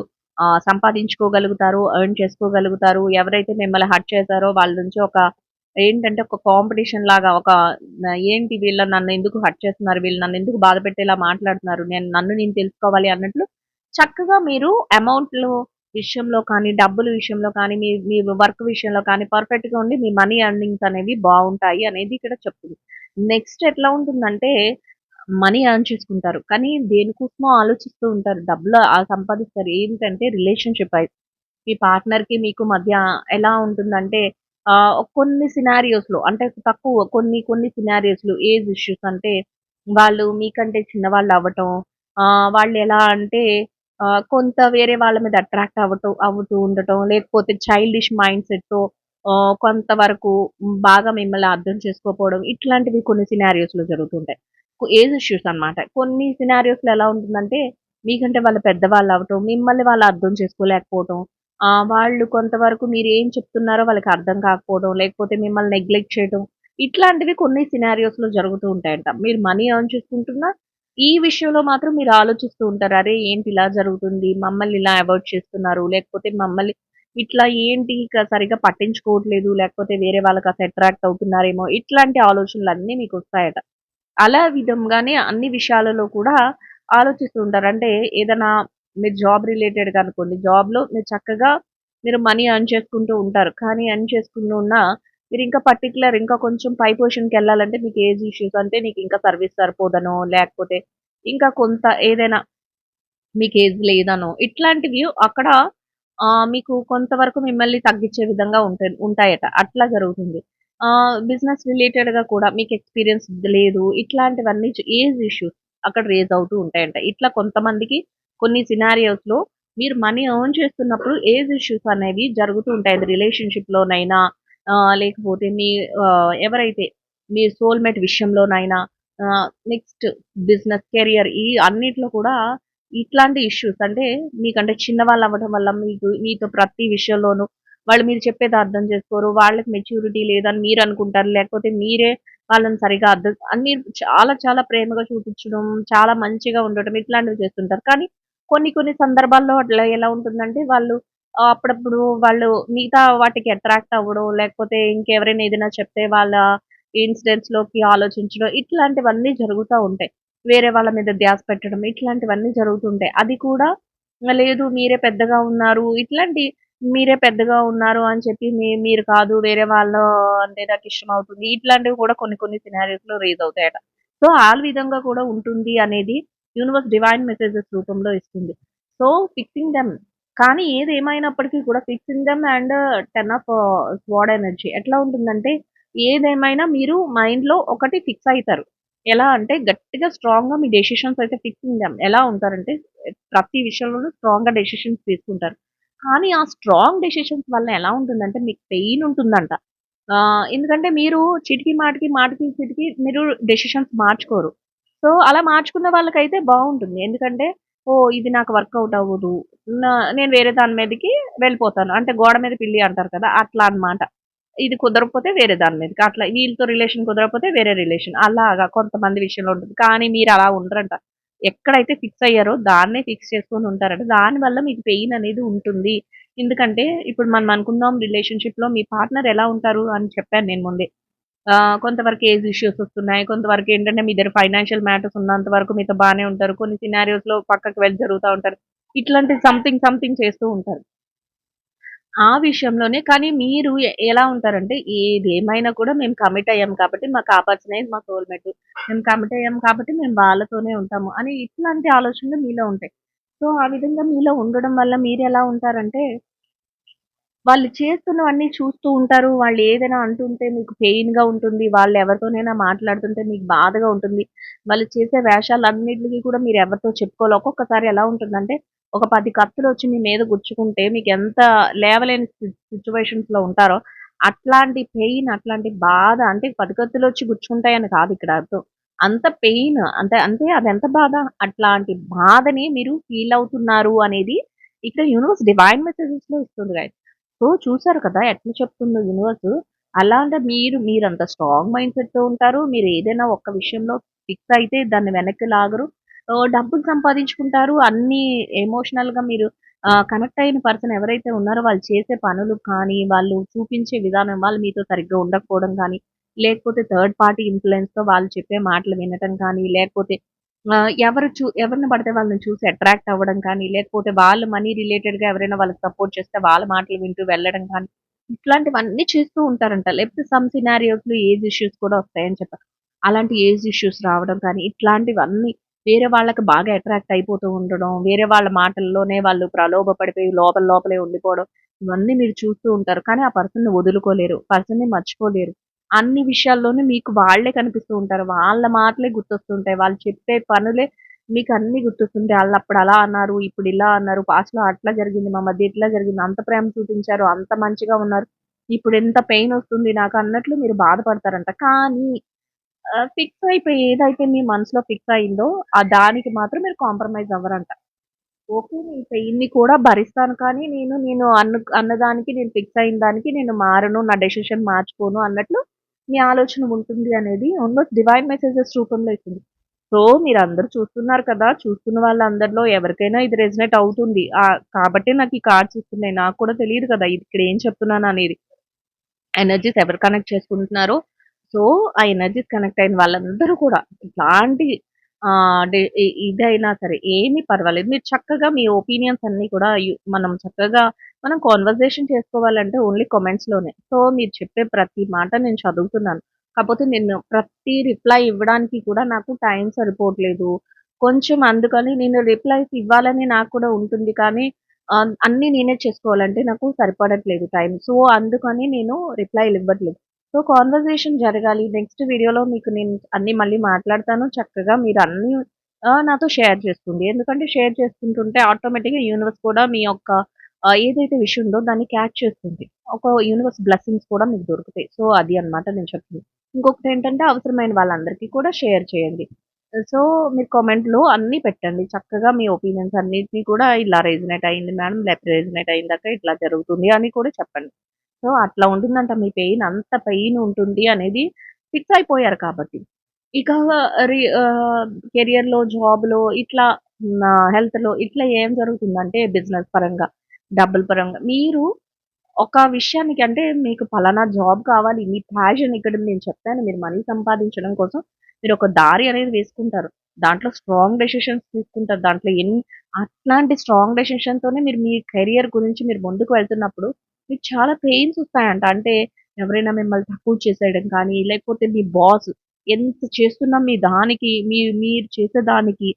సంపాదించుకోగలుగుతారు, ఎర్న్ చేసుకోగలుగుతారు. ఎవరైతే మిమ్మల్ని హర్ట్ చేశారో వాళ్ళ నుంచి ఒక ఏంటంటే ఒక కాంపిటీషన్ లాగా ఏంటి వీళ్ళు నన్నెందుకు హర్ట్ చేస్తున్నారు? వీళ్ళు నన్నెందుకు బాధపెట్టేలా మాట్లాడుతున్నారు? నన్ను నేను తెలుసుకోవాలి అన్నట్లు చక్కగా మీరు అమౌంట్‌లు విషయంలో కానీ, డబ్బుల విషయంలో కానీ, మీ మీ వర్క్ విషయంలో కానీ పర్ఫెక్ట్‌గా ఉండి మీ మనీ ఎర్నింగ్స్ అనేవి బావుంటాయి అనేది ఇక్కడ చెప్తుంది. నెక్స్ట్ ఎట్లా ఉంటుందంటే మనీ ఎర్న్ చేసుకుంటారు. కానీ దేనికోసమో ఆలోచిస్తూ ఉంటారు. డబ్బులు సంపాదిస్తారు. ఏంటంటే రిలేషన్‌షిప్ అయితే. మీ పార్ట్నర్‌కి మీకు మధ్య ఎలా ఉంటుందంటే కొన్ని సినారియోస్‌లో అంటే తక్కువ కొన్ని కొన్ని సినారియోస్‌లో ఏజ్ ఇష్యూస్ అంటే వాళ్ళు మీకంటే చిన్నవాళ్ళవ్వటం, వాళ్ళెలా అంటే కొంత వేరే వాళ్ళ మీద అట్రాక్ట్ అవుతూ ఉండటం, లేకపోతే చైల్డిష్ మైండ్‌సెట్‌తో కొంతవరకు బాగా మిమ్మల్ని అర్థం చేసుకోకపోవడం, ఇట్లాంటివి కొన్ని సినారియోస్‌లో జరుగుతుంటాయి. ఏజ్ ఇష్యూస్ అన్నమాట. కొన్ని సినారియోస్‌లో ఎలా ఉంటుందంటే, మీకంటే వాళ్ళు పెద్దవాళ్ళవ్వటం, మిమ్మల్ని వాళ్ళు అర్థం చేసుకోలేకపోవటం, వాళ్ళు కొంతవరకు మీరేం చెప్తున్నారో వాళ్ళకి అర్థం కాకపోవడం, లేకపోతే మిమ్మల్ని నెగ్లెక్ట్ చేయడం, ఇట్లాంటివి కొన్ని సినారియోస్‌లో జరుగుతూ ఉంటాయంట. మీరు మనీ ఎర్న్ చేసుకుంటున్నా, ఈ విషయంలో మాత్రం మీరు ఆలోచిస్తూ ఉంటారు. అరే! ఏంటి ఇలా జరుగుతుంది? మమ్మల్ని ఇలా అవాయిడ్ చేస్తున్నారు. లేకపోతే మమ్మల్ని ఇట్లా ఏంటి సరిగ్గా పట్టించుకోవట్లేదు. లేకపోతే వేరే వాళ్ళకి అట్రాక్ట్ అవుతున్నారేమో! ఇట్లాంటి ఆలోచనలన్నీ మీకొస్తాయట. అలా విధంగానే అన్ని విషయాలలో కూడా ఆలోచిస్తూ ఉంటారు. అంటే ఏదైనా మీరు జాబ్ రిలేటెడ్‌గా అనుకోండి. జాబ్‌లో మీరు చక్కగా మనీ ఎర్న్ చేసుకుంటూ ఉంటారు. కానీ ఎర్న్ చేసుకుంటూ ఉన్నా మీరింకా పర్టిక్యులర్ ఇంకా కొంచెం పై పొజిషన్‌కెళ్ళాలంటే మీకు ఏజ్ ఇష్యూస్ అంటే నీకింకా సర్వీస్ సరిపోదనో, లేకపోతే ఇంకా కొంత ఏదైనా మీకు ఏజ్ లేదనో, ఇట్లాంటివి అక్కడ మీకు కొంతవరకు మిమ్మల్ని తగ్గించే విధంగా ఉంటాయట. అట్లా జరుగుతుంది. బిజినెస్ రిలేటెడ్‌గా కూడా మీకు ఎక్స్‌పీరియన్స్ లేదు. ఇట్లాంటివన్నీ ఏజ్ ఇష్యూస్ అక్కడ రైజ్ అవుతూ ఉంటాయంట. ఇట్లా కొంతమందికి కొన్ని సినారియోస్‌లో మీరు మనీ ఎర్న్ చేస్తున్నప్పుడు ఏజ్ ఇష్యూస్ అనేవి జరుగుతూ ఉంటాయి. అది రిలేషన్‌షిప్‌లోనైనా లేకపోతే ఎవరైతే మీ సోల్‌మేట్ విషయంలోనైనా నెక్స్ట్ బిజినెస్, కెరియర్ ఈ అన్నిట్లో కూడా ఇట్లాంటి ఇష్యూస్ అంటే మీకంటే చిన్నవాళ్ళవ్వడం వల్ల మీతో ప్రతి విషయంలోనూ వాళ్ళు మీరు చెప్పేది అర్థం చేసుకోరు. వాళ్ళకి మెచ్యూరిటీ లేదని మీరనుకుంటారు. లేకపోతే మీరే వాళ్ళని సరిగ్గా అన్నీ చాలా చాలా ప్రేమగా చూపించడం, చాలా మంచిగా ఉండటం ఇట్లాంటివి చేస్తుంటారు. కానీ కొన్ని కొన్ని సందర్భాల్లో అట్లా ఎలా ఉంటుందంటే వాళ్ళు అప్పుడప్పుడు వాళ్ళు మిగతా వాటికి అట్రాక్ట్ అవ్వడం, లేకపోతే ఇంకెవరైనా ఏదైనా చెప్తే వాళ్ళ ఇన్సిడెంట్స్‌లోకి ఆలోచించడం ఇట్లాంటివన్నీ జరుగుతా ఉంటాయి. వేరే వాళ్ళ మీద ధ్యాస పెట్టడం ఇట్లాంటివన్నీ జరుగుతుంటాయి. అది కూడా లేదు మీరే పెద్దగా ఉన్నారు. మీరే పెద్దగా ఉన్నారు అని చెప్పి మీరు కాదు వేరే వాళ్ళు అంటే నాకిష్టమవుతుంది. ఇట్లాంటివి కూడా కొన్ని కొన్ని సినారియోస్‌లో రైజ్ అవుతాయట. సో, ఆ విధంగా కూడా ఉంటుంది అనేది యూనివర్స్ డివైన్ మెసేజెస్ రూపంలో ఇస్తుంది. సో, ఫిక్సింగ్ దెమ్ కానీ ఏదేమైనప్పటికీ కూడా fixing them and 10 of sword energy ఎట్లా ఉంటుందంటే ఏదేమైనా మీరు మైండ్‌లో ఒకటి ఫిక్స్ అయితారు. ఎలా అంటే గట్టిగా స్ట్రాంగ్‌గా మీ డెసిషన్స్ అయితే ఫిక్సింగ్ దెమ్ ఎలా ఉంటారంటే ప్రతి విషయంలోనూ స్ట్రాంగ్‌గా డెసిషన్స్ తీసుకుంటారు. కానీ ఆ స్ట్రాంగ్ డెసిషన్స్ వల్ల ఎలా ఉంటుందంటే మీకు పెయిన్ ఉంటుందంట. ఎందుకంటే మీరు చీటికి మాటికి, మాటికి చీటికి మీరు డెసిషన్స్ మార్చుకోరు. సో, అలా మార్చుకున్న వాళ్ళకైతే బావుంటుంది. ఎందుకంటే ఓహ్! ఇది నాకు వర్కౌట్ అవ్వదు. నేను వేరే దాని మీదకి వెళ్ళిపోతాను. అంటే గోడ మీద పిల్లి అంటారు కదా! అట్లా అన్నమాట. ఇది కుదరకపోతే వేరే దాని మీదకి. అట్లా వీళ్ళతో రిలేషన్ కుదరకపోతే వేరే రిలేషన్. అలాగా కొంతమంది విషయంలో ఉంటుంది. కానీ మీరలా ఉండరంట. ఎక్కడైతే ఫిక్స్ అయ్యారో దాన్నే ఫిక్స్ చేసుకొని ఉంటారంట. దానివల్ల మీకు పెయిన్ అనేది ఉంటుంది. ఎందుకంటే ఇప్పుడు మనం అనుకుందాం రిలేషన్‌షిప్‌లో మీ పార్ట్నర్ ఎలా ఉంటారు అని చెప్పాను నేను ముందే. కొంతవరకు ఏజ్ ఇష్యూస్ వస్తున్నాయి. కొంతవరకు ఏంటంటే మీ దగ్గర ఫైనాన్షియల్ మ్యాటర్స్ ఉన్నంత వరకు మీతో బానే ఉంటారు. కొన్ని సినారియోస్‌లో పక్కకి వెళ్లి జరుగుతా ఉంటారు. ఇట్లాంటి సంథింగ్ సంథింగ్ చేస్తూ ఉంటారు. ఆ విషయంలోనే కానీ మీరు ఎలా ఉంటారంటే, ఏదేమైనా కూడా మేము కమిట్ అయ్యాం కాబట్టి, మాకు ఆ పర్సనే మా సోల్‌మేట్. మేము కమిట్ అయ్యాం కాబట్టి, మేము వాళ్ళతోనే ఉంటాము అని ఇట్లాంటి ఆలోచనలు మీలో ఉంటాయి. సో, ఆ విధంగా మీలో ఉండడం వల్ల మీరెలా ఉంటారంటే వాళ్ళు చేస్తున్నవన్నీ చూస్తూ ఉంటారు. వాళ్ళు ఏదైనా అంటుంటే మీకు పెయిన్‌గా ఉంటుంది. వాళ్ళు ఎవరితోనైనా మాట్లాడుతుంటే మీకు బాధగా ఉంటుంది. వాళ్ళు చేసే వేషాలన్నిటికి కూడా మీరు ఎవరితో చెప్పుకోవాలి. ఒక్కొక్కసారి ఎలా ఉంటుందంటే, ఒక 10 కత్తులొచ్చి మీ మీద గుచ్చుకుంటే మీకెంత లేవలేని సిట్యుయేషన్స్‌లో ఉంటారో, అట్లాంటి పెయిన్, అట్లాంటి బాధ అంటే 10 కత్తులొచ్చి గుచ్చుకుంటాయని కాదు ఇక్కడ అర్థం. అంత పెయిన్ అంటే అదెంత బాధ? అట్లాంటి బాధని మీరు ఫీల్ అవుతున్నారు అనేది ఇక్కడ యూనివర్స్ డివైన్ మెసేజెస్‌లో ఇస్తుంది గైస్. సో, చూసారు కదా! ఎట్లా చెప్తుందో యూనివర్సు. అలా అంటే మీరంత స్ట్రాంగ్ మైండ్‌సెట్‌తో ఉంటారు. మీరేదైనా ఒక్క విషయంలో ఫిక్స్ అయితే దాన్ని వెనక్కి లాగరు. డబ్బులు సంపాదించుకుంటారు. అన్నీ ఎమోషనల్‌గా మీరు కనెక్ట్ అయిన పర్సన్ ఎవరైతే ఉన్నారో వాళ్ళు చేసే పనులు కానీ, వాళ్ళు చూపించే విధానం, వాళ్ళు మీతో సరిగ్గా ఉండకపోవడం కానీ, లేకపోతే థర్డ్ పార్టీ ఇన్‌ఫ్లూయెన్స్‌తో వాళ్ళు చెప్పే మాటలు వినటం కానీ, లేకపోతే ఎవరిని పడితే వాళ్ళని చూసి అట్రాక్ట్ అవ్వడం కానీ, లేకపోతే వాళ్ళు మనీ రిలేటెడ్‌గా ఎవరైనా వాళ్ళకి సపోర్ట్ చేస్తే వాళ్ళ మాటలు వింటూ వెళ్ళడం కానీ, ఇట్లాంటివన్నీ చేస్తూ ఉంటారంట. లేకపోతే సమ్ సినారియోస్‌లో ఏజ్ ఇష్యూస్ కూడా వస్తాయని చెప్పారు. అలాంటి ఏజ్ ఇష్యూస్ రావడం కానీ, ఇట్లాంటివన్నీ వేరే వాళ్ళకి బాగా అట్రాక్ట్ అయిపోతూ ఉండడం, వేరే వాళ్ళ మాటల్లోనే వాళ్ళు ప్రలోభ పడిపోయి లోపల లోపలే ఉండిపోవడం, ఇవన్నీ మీరు చూస్తూ ఉంటారు. కానీ ఆ పర్సన్‌ని వదులుకోలేరు. పర్సన్‌ని మర్చిపోలేరు. అన్ని విషయాల్లోనూ మీకు వాళ్ళే కనిపిస్తూ ఉంటారు. వాళ్ళ మాటలే గుర్తొస్తుంటాయి. వాళ్ళు చెప్పే పనులే మీకన్నీ గుర్తొస్తుంటాయి. ఆళ్ళప్పుడు అలా అన్నారు, ఇప్పుడు ఇలా అన్నారు, పాస్ట్‌లో అట్లా జరిగింది, మా మధ్య ఇట్లా జరిగింది, అంత ప్రేమ చూపించారు, అంత మంచిగా ఉన్నారు. ఇప్పుడెంత పెయినొస్తుంది నాకు అన్నట్లు మీరు బాధపడతారంట. కానీ ఫిక్స్ అయిపోయి ఏదైతే మీ మనసులో ఫిక్స్ అయిందో దానికి మాత్రం మీరు కాంప్రమైజ్ అవ్వరంట. ఓకే. నీ పెయిన్‌ని కూడా భరిస్తాను కానీ నేను అన్నదానికి నేను ఫిక్స్ అయిన దానికి నేను మారను. నా డెసిషన్ మార్చుకోను అన్నట్లు మీ ఆలోచన ఉంటుంది అనేది ఆల్‌మోస్ట్ డివైన్ మెసేజెస్ రూపంలో ఇస్తుంది. సో, మీరందరూ చూస్తున్నారు కదా! చూస్తున్న వాళ్ళందరిలో ఎవరికైనా ఇది రెజొనేట్ అవుతుంది. కాబట్టే నాకు ఈ కార్డ్స్ ఇస్తున్నాయి. నాకు కూడా తెలీదు కదా! ఇది ఇక్కడ ఏం చెప్తున్నాననేది. ఎనర్జీస్ ఎవరు కనెక్ట్ చేసుకుంటున్నారో, సో, ఆ ఎనర్జీస్ కనెక్ట్ అయిన వాళ్ళందరూ కూడా ఇట్లాంటి ఆహ్, డే ఇదైనా సరే ఏమి పర్వాలేదు. మీరు చక్కగా మీ ఒపీనియన్స్ అన్నీ కూడా మనం కన్వర్జేషన్ చేసుకోవాలంటే ఓన్లీ కామెంట్స్‌లోనే. సో, మీరు చెప్పే ప్రతి మాట నేను చదువుతున్నాను. కాపోతే నేను ప్రతి రిప్లై ఇవ్వడానికి కూడా నాకు టైం సరిపోవట్లేదు. కొంచెం అందుకని నేను రిప్లైస్ ఇవ్వాలని నాకు కూడా ఉంటుంది. కానీ అన్నీ నేనే చేసుకోవాలంటే నాకు సరిపడట్లేదు టైం. సో, అందుకని నేను రిప్లైలు ఇవ్వట్లేదు. సో, కాన్వర్జేషన్ జరగాలి. నెక్స్ట్ వీడియోలో మీకు నేను అన్నీ మళ్ళీ మాట్లాడతాను. చక్కగా మీరు అన్నీ నాతో షేర్ చేసుకోండి. ఎందుకంటే షేర్ చేసుకుంటుంటే ఆటోమేటిక్‌గా యూనివర్స్ కూడా మీ యొక్క ఏదైతే విష్ ఉందో దాన్ని క్యాచ్ చేస్తుంది. ఒక యూనివర్స్ బ్లెస్సింగ్స్ కూడా మీకు దొరుకుతాయి. సో, అది అన్నమాట నేను చెప్తుంది. ఇంకొకటేంటంటే అవసరమైన వాళ్ళందరికీ కూడా షేర్ చేయండి. సో, మీరు కామెంట్‌లో అన్నీ పెట్టండి. చక్కగా మీ ఒపీనియన్స్ అన్నిటిని కూడా ఇలా రెజొనేట్ అయింది మేడం, లేకపోతే రెజొనేట్ అయిందక్క, ఇట్లా జరుగుతుంది అని కూడా చెప్పండి. సో, అట్లా ఉంటుందంట మీ పెయిన్. అంత పెయిన్ ఉంటుంది అనేది ఫిక్స్ అయిపోయారు కాబట్టి. ఇక కెరియర్‌లో, జాబ్‌లో ఇట్లా హెల్త్‌లో ఇట్లా ఏం జరుగుతుందంటే బిజినెస్ పరంగా, డబ్బుల పరంగా మీరు ఒక విషయానికి అంటే మీకు పలానా జాబ్ కావాలి. మీ ప్యాషన్ ఇక్కడ నేను చెప్పాను. మీరు మనీ సంపాదించడం కోసం మీరొక దారి అనేది వేసుకుంటారు. దాంట్లో స్ట్రాంగ్ డెసిషన్స్ తీసుకుంటారు. దాంట్లో అట్లాంటి స్ట్రాంగ్ డెసిషన్‌తోనే మీరు మీ కెరియర్ గురించి మీరు ముందుకు వెళ్తున్నప్పుడు మీకు చాలా పెయిన్స్ ఒస్తాయంట. అంటే ఎవరైనా మిమ్మల్ని తక్కువ చేసేయడం కానీ, లేకపోతే మీ బాస్ ఎంత చేస్తున్నా మీ దానికి మీరు చేసేదానికి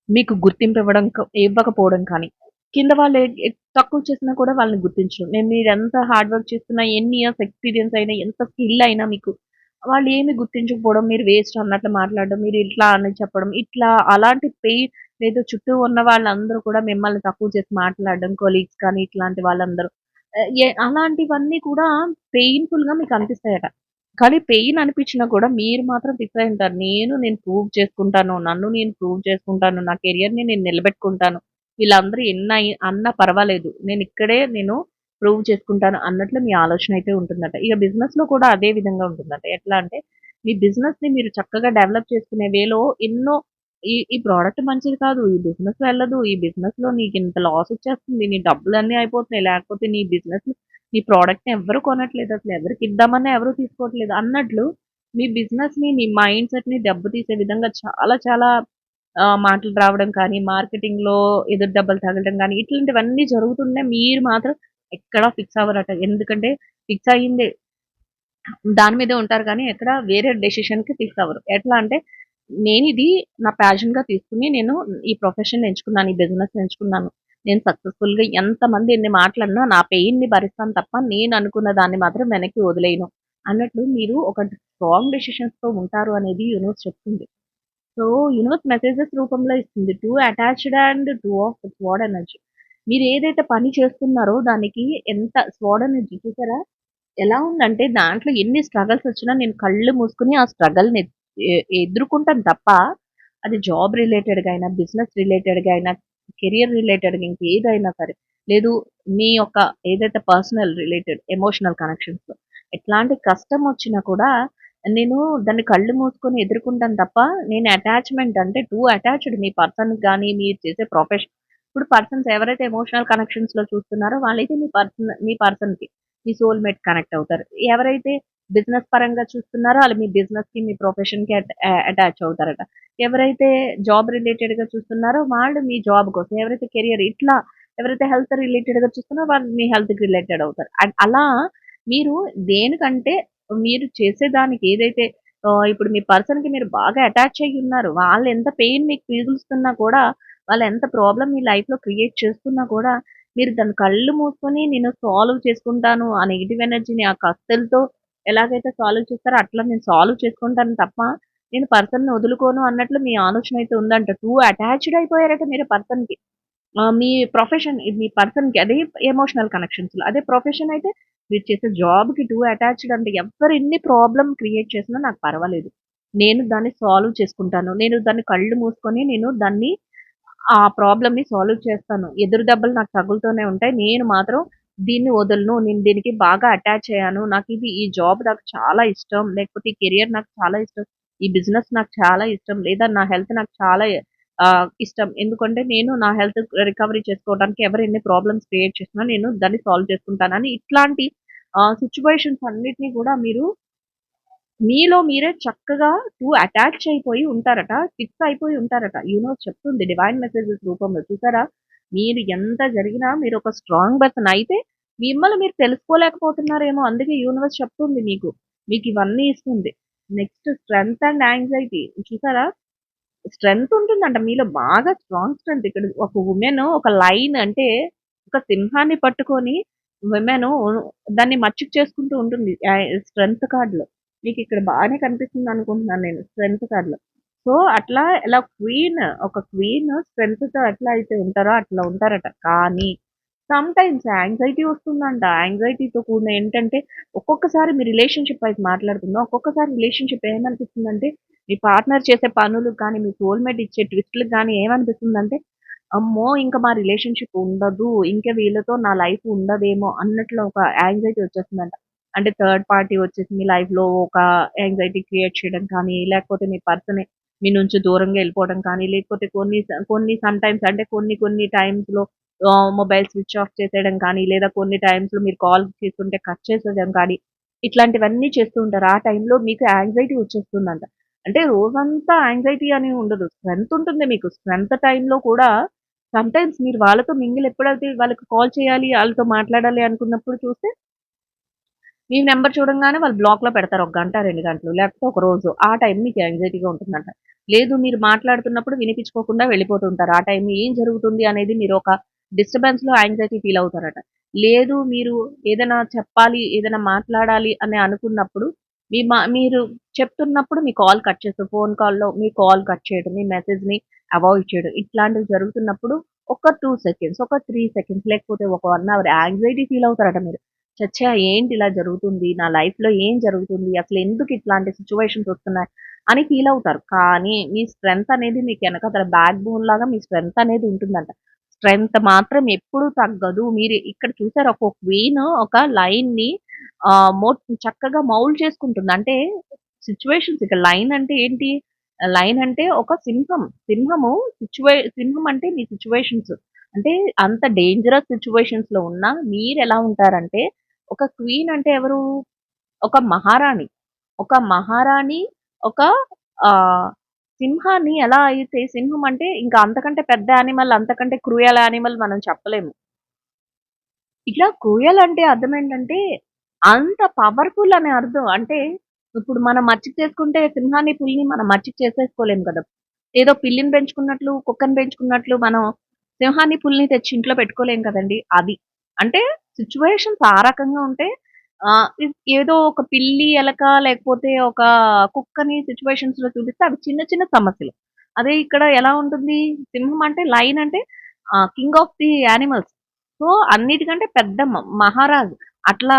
మీకు గుర్తింపు ఇవ్వకపోవడం కానీ, కింద వాళ్ళు తక్కువ చేసినా కూడా వాళ్ళని గుర్తించరు. మీరెంత హార్డ్ వర్క్ చేస్తున్నా, ఎన్ని ఇయర్స్ ఎక్స్‌పీరియన్స్ అయినా, ఎంత స్కిల్ అయినా మీకు వాళ్ళు ఏమి గుర్తించకపోవడం, మీరు వేస్ట్ అన్నట్లు మాట్లాడడం, మీరు ఇట్లా అని చెప్పడం, ఇట్లా అలాంటి లేదా చుట్టూ ఉన్న వాళ్ళందరూ కూడా మిమ్మల్ని తక్కువ చేసి మాట్లాడడం, కొలీగ్స్ కానీ ఇట్లాంటి వాళ్ళందరూ. అలాంటివన్నీ కూడా పెయిన్‌ఫుల్‌గా మీకు అనిపిస్తాయట. కానీ పెయిన్ అనిపించినా కూడా మీరు మాత్రం ఫిక్స్ అయి ఉంటారు. నేను ప్రూవ్ చేసుకుంటాను. నన్ను నేను ప్రూవ్ చేసుకుంటాను. నా కెరియర్‌ని నేను నిలబెట్టుకుంటాను. వీళ్ళందరూ అన్నా పర్వాలేదు. నేను ప్రూవ్ చేసుకుంటాను అన్నట్లు మీ ఆలోచన అయితే ఉంటుందట. ఇక బిజినెస్‌లో కూడా అదే విధంగా ఉంటుందట. ఎట్లా అంటే మీ బిజినెస్‌ని మీరు చక్కగా డెవలప్ చేసుకునే వేలో ఎన్నో ఈ ప్రొడక్ట్ మంచిది కాదు. ఈ బిజినెస్ వెళ్ళదు. ఈ బిజినెస్‌లో నీకింత లాస్ వచ్చేస్తుంది. నీ డబ్బులన్నీ అయిపోతున్నాయి. లేకపోతే నీ ప్రొడక్ట్‌ని ఎవ్వరు కొనట్లేదు. అసలు ఎవరికిద్దామన్నా ఎవరు తీసుకోవట్లేదు అన్నట్లు మీ బిజినెస్‌ని, మీ మైండ్ సెట్‌ని దెబ్బతీసే విధంగా చాలా చాలా మాటలు రావడం కానీ, మార్కెటింగ్‌లో ఎదురు దెబ్బలు తగలడం గానీ, ఇట్లాంటివన్నీ జరుగుతున్నా మీరు మాత్రం ఎక్కడా ఫిక్స్ అవ్వరట. ఎందుకంటే ఫిక్స్ అయ్యిందే దాని మీదే ఉంటారు కానీ ఎక్కడ వేరే డెసిషన్‌కి ఫిక్స్ అవ్వరు. ఎట్లా అంటే నేనిది నా ప్యాషన్‌గా తీసుకొని ఈ ప్రొఫెషన్ ఎంచుకున్నాను. ఈ బిజినెస్ ఎంచుకున్నాను. నేను సక్సెస్‌ఫుల్‌గా ఎంతమంది ఎన్ని మాటలన్నా నా పెయిన్‌ని భరిస్తాను తప్ప నేను అనుకున్న దాన్ని మాత్రం వెనక్కి వదిలేయను. అన్నట్లు మీరు ఒక స్ట్రాంగ్ డెసిషన్స్‌తో ఉంటారు అనేది యూనివర్స్ చెప్తుంది. సో, యూనివర్స్ మెసేజెస్ రూపంలో ఇస్తుంది. Too attached and two of sword energy. మీరేదైతే పని చేస్తున్నారో దానికి ఎంత స్వార్డ్ ఎనర్జీ చూసారా? ఎలా ఉందంటే దాంట్లో ఎన్ని స్ట్రగల్స్ వచ్చినా నేను కళ్ళు మూసుకొని ఆ స్ట్రగల్‌ని ఎదుర్కుంటాను తప్ప, అది జాబ్ రిలేటెడ్‌గా అయినా, బిజినెస్ రిలేటెడ్‌గా అయినా, కెరియర్ రిలేటెడ్‌గా ఇంకేదైనా సరే. లేదు మీ యొక్క ఏదైతే పర్సనల్ రిలేటెడ్ ఎమోషనల్ కనెక్షన్స్‌లో ఎట్లాంటి కష్టం వచ్చినా కూడా నేను దాన్ని కళ్ళు మూసుకొని ఎదుర్కుంటాను తప్ప, నేను అటాచ్‌మెంట్ అంటే టూ అటాచ్డ్ మీ పర్సన్‌కి గాని, మీరు చేసే ప్రొఫెషన్ ఇప్పుడు పర్సన్స్ ఎవరైతే ఎమోషనల్ కనెక్షన్స్‌లో చూస్తున్నారో వాళ్ళైతే మీ పర్సన్‌కి మీ సోల్‌మేట్ కనెక్ట్ అవుతారు. ఎవరైతే బిజినెస్ పరంగా చూస్తున్నారో ఆళ్ళు మీ బిజినెస్‌కి, మీ ప్రొఫెషన్‌కి అటాచ్ అవుతారట. ఎవరైతే జాబ్ రిలేటెడ్‌గా చూస్తున్నారో వాళ్ళు మీ జాబ్ కోసం, ఎవరైతే హెల్త్ రిలేటెడ్‌గా చూస్తున్నారో వాళ్ళు మీ హెల్త్‌కి రిలేటెడ్ అవుతారు. అలా మీరు దేనికంటే మీరు చేసేదానికి ఏదైతే ఇప్పుడు మీ పర్సన్‌కి మీరు బాగా అటాచ్ అయ్యి ఉన్నారు. వాళ్ళు ఎంత పెయిన్ మీకు మిగులుస్తున్నా కూడా, వాళ్ళు ఎంత ప్రాబ్లమ్ మీ లైఫ్‌లో క్రియేట్ చేస్తున్నా కూడా మీరు దాన్ని కళ్ళు మూసుకొని నేను సాల్వ్ చేసుకుంటాను. ఆ నెగెటివ్ ఎనర్జీని ఆ కత్తెలతో ఎలాగైతే సాల్వ్ చేస్తారో అట్లా నేను సాల్వ్ చేసుకుంటాను తప్ప, నేను పర్సన్‌ని వదులుకోను అన్నట్లు మీ ఆలోచన అయితే ఉందంట. టూ అటాచ్డ్ అయిపోయారట మీరు పర్సన్‌కి. మీ ప్రొఫెషన్ మీ పర్సన్‌కి అదే ఎమోషనల్ కనెక్షన్స్‌లో. అదే ప్రొఫెషన్ అయితే మీరు చేసే జాబ్‌కి టూ అటాచ్డ్ అంటే ఎవ్వరు ఎన్ని ప్రాబ్లమ్ క్రియేట్ చేసినా నాకు పర్వాలేదు. నేను దాన్ని సాల్వ్ చేసుకుంటాను. నేను దాన్ని కళ్ళు మూసుకొని నేను దాన్ని ఆ ప్రాబ్లమ్‌ని సాల్వ్ చేస్తాను. ఎదురు దెబ్బలు నాకు తగులుతూనే ఉంటాయి. నేను మాత్రం దీన్ని వదలను. నేను దీనికి బాగా అటాచ్ అయ్యాను. ఈ జాబ్ నాకు చాలా ఇష్టం. లేకపోతే ఈ కెరియర్ నాకు చాలా ఇష్టం. ఈ బిజినెస్ నాకు చాలా ఇష్టం. లేదా నా హెల్త్ నాకు చాలా ఇష్టం. ఎందుకంటే నేను నా హెల్త్ రికవరీ చేసుకోవడానికి ఎవరు ఎన్ని ప్రాబ్లమ్స్ క్రియేట్ చేసినా నేను దాన్ని సాల్వ్ చేసుకుంటానని ఇట్లాంటి సిట్యుయేషన్స్ అన్నిటిని కూడా మీరు మీలో మీరే చక్కగా అటాచ్ అయిపోయి ఉంటారట. ఫిక్స్ అయిపోయి ఉంటారట. చెప్తుంది డివైన్ మెసేజెస్ రూపంలో చూసారా? మీరు ఎంత జరిగినా మీరొక స్ట్రాంగ్ పర్సన్ అయితే మిమ్మల్ని మీరు తెలుసుకోలేకపోతున్నారేమో. అందుకే యూనివర్స్ చెప్తుంది మీకు. మీకివన్నీ ఇస్తుంది. నెక్స్ట్ స్ట్రెంగ్త్ అండ్ యాంగ్జైటీ చూసారా? స్ట్రెంగ్త్ ఉంటుందంట మీలో బాగా స్ట్రాంగ్ స్ట్రెంగ్త్. ఇక్కడ ఒక వుమెన్ ఒక లయన్ అంటే ఒక సింహాన్ని పట్టుకొని వుమెన్ దాన్ని మచ్చిక చేసుకుంటూ ఉంటుంది. స్ట్రెంగ్త్ కార్డ్‌లో. మీకిక్కడ బానే కనిపిస్తుందనుకుంటున్నాను నేను స్ట్రెంగ్త్ కార్డ్‌లో. సో, అట్లా ఇలా ఒక క్వీన్ స్ట్రెంగ్త్‌తో ఎట్లా అయితే ఉంటారో అట్లా ఉంటారట. కానీ సమ్‌టైమ్స్ యాంగ్జైటీ వస్తుందంట. యాంగ్జైటీతో కూడిన ఏంటంటే ఒక్కొక్కసారి మీ రిలేషన్‌షిప్ వైస్ మాట్లాడుకుందాం. ఒక్కొక్కసారి రిలేషన్‌షిప్ ఏమనిపిస్తుందంటే మీ పార్ట్నర్ చేసే పనులకు గాని, మీ సోల్‌మేట్ ఇచ్చే ట్విస్ట్‌లకి గాని ఏమనిపిస్తుందంటే, అమ్మో! ఇంక మా రిలేషన్‌షిప్ ఉండదు. ఇంక వీళ్ళతో నా లైఫ్ ఉండదేమో అన్నట్లు ఒక యాంగ్జైటీ వచ్చేస్తుందంట. అంటే థర్డ్ పార్టీ వచ్చేసి మీ లైఫ్‌లో ఒక యాంగ్జైటీ క్రియేట్ చేయడం కానీ, లేకపోతే మీ పర్సనే మీ నుంచి దూరంగా ఎళ్ళిపోవడం కానీ, లేకపోతే కొన్ని సమ్‌టైమ్స్ అంటే కొన్ని టైమ్స్‌లో మొబైల్ స్విచ్ ఆఫ్ చేసేయడం కానీ, లేదా కొన్ని టైమ్స్‌లో మీరు కాల్ చేస్తుంటే కట్ చేసేయడం కానీ, ఇట్లాంటివన్నీ చేస్తూ ఉంటారు. ఆ టైంలో మీకు యాంగ్జైటీ వచ్చేస్తుందంట. అంటే రోజంతా యాంగ్జైటీ అని ఉండదు. స్ట్రెంత్ ఉంటుంది మీకు. స్ట్రెంత్ టైమ్‌లో కూడా సమ్‌టైమ్స్ మీరు వాళ్ళతో మింగిల్ ఎప్పుడైతే వాళ్ళకి కాల్ చేయాలి, ఆళ్ళతో మాట్లాడాలి అనుకున్నప్పుడు చూస్తే మీ నంబర్ చూడంగానే వాళ్ళు బ్లాక్‌లో పెడతారు. ఒక గంట, 2 గంటలు లేకపోతే ఒక రోజు. ఆ టైం మీకు యాంగ్జైటీగా ఉంటుందంట. లేదు మీరు మాట్లాడుతున్నప్పుడు వినిపించుకోకుండా వెళ్ళిపోతుంటారు. ఆ టైం ఏం జరుగుతుంది అనేది మీరు ఒక డిస్టర్బెన్స్‌లో యాంగ్జైటీ ఫీల్ అవుతారట. లేదు మీరు ఏదైనా చెప్పాలి, ఏదైనా మాట్లాడాలి అని అనుకున్నప్పుడు మీరు చెప్తున్నప్పుడు మీ కాల్ కట్ చేస్తారు. ఫోన్ కాల్‌లో మీ కాల్ కట్ చేయడం, మీ మెసేజ్‌ని అవాయిడ్ చేయడం. ఇట్లాంటివి జరుగుతున్నప్పుడు ఒక 2 సెకండ్స్, ఒక 3 సెకండ్స్ లేకపోతే ఒక 1 అవర్ యాంగ్జైటీ ఫీల్ అవుతారట మీరు. చచ్చా! ఏంటి ఇలా జరుగుతుంది? నా లైఫ్‌లో ఏం జరుగుతుంది? అసలెందుకు ఇట్లాంటి సిట్యుయేషన్స్ వస్తున్నాయి? అని ఫీల్ అవుతారు. కానీ మీ స్ట్రెంగ్త్ అనేది మీకు ఎనకాతల బ్యాక్ బోన్ లాగా మీ స్ట్రెంగ్త్ అనేది ఉంటుందంట. స్ట్రెంగ్త్ మాత్రం ఎప్పుడూ తగ్గదు. మీరు ఇక్కడ చూసారా ఒక క్వీన్ ఒక లయన్‌ని ఆహ్, మో చక్కగా మౌల్డ్ చేసుకుంటుంది. అంటే సిట్యుయేషన్స్ ఇక్కడ లయన్ అంటే ఏంటి? లయన్ అంటే ఒక సింహం. సింహం అంటే మీ సిట్యుయేషన్స్. అంటే అంత డేంజరస్ సిట్యుయేషన్స్‌లో ఉన్నా మీరెలా ఉంటారంటే ఒక క్వీన్ అంటే ఎవరు? ఒక మహారాణి. ఒక మహారాణి ఒక ఆహ్, సింహాన్ని ఎలా అయితే సింహం అంటే ఇంకా అంతకంటే పెద్ద యానిమల్, అంతకంటే క్రూయల్ యానిమల్ మనం చెప్పలేము. ఇట్లా క్రూయల్ అంటే అర్థమేంటంటే, అంత పవర్‌ఫుల్ అని అర్థం. అంటే, ఇప్పుడు మనం మచ్చిక చేసుకుంటే సింహాన్ని, పులిని మనం మచ్చిక చేసేసుకోలేం కదా! ఏదో పిల్లిని పెంచుకున్నట్లు, కుక్కని పెంచుకున్నట్లు మనం సింహాన్ని, పులిని తెచ్చి ఇంట్లో పెట్టుకోలేం కదండీ! అది. అంటే సిట్యుయేషన్స్ ఆ రకంగా ఉంటే ఏదో ఒక పిల్లి, ఎలక లేకపోతే ఒక కుక్కని సిట్యుయేషన్స్‌లో చూపిస్తే అవి చిన్న చిన్న సమస్యలు. అదే ఇక్కడ ఎలా ఉంటుంది? సింహం అంటే లయన్ అంటే king of the animals. So, అన్నిటికంటే పెద్ద మహారాజు. అట్లా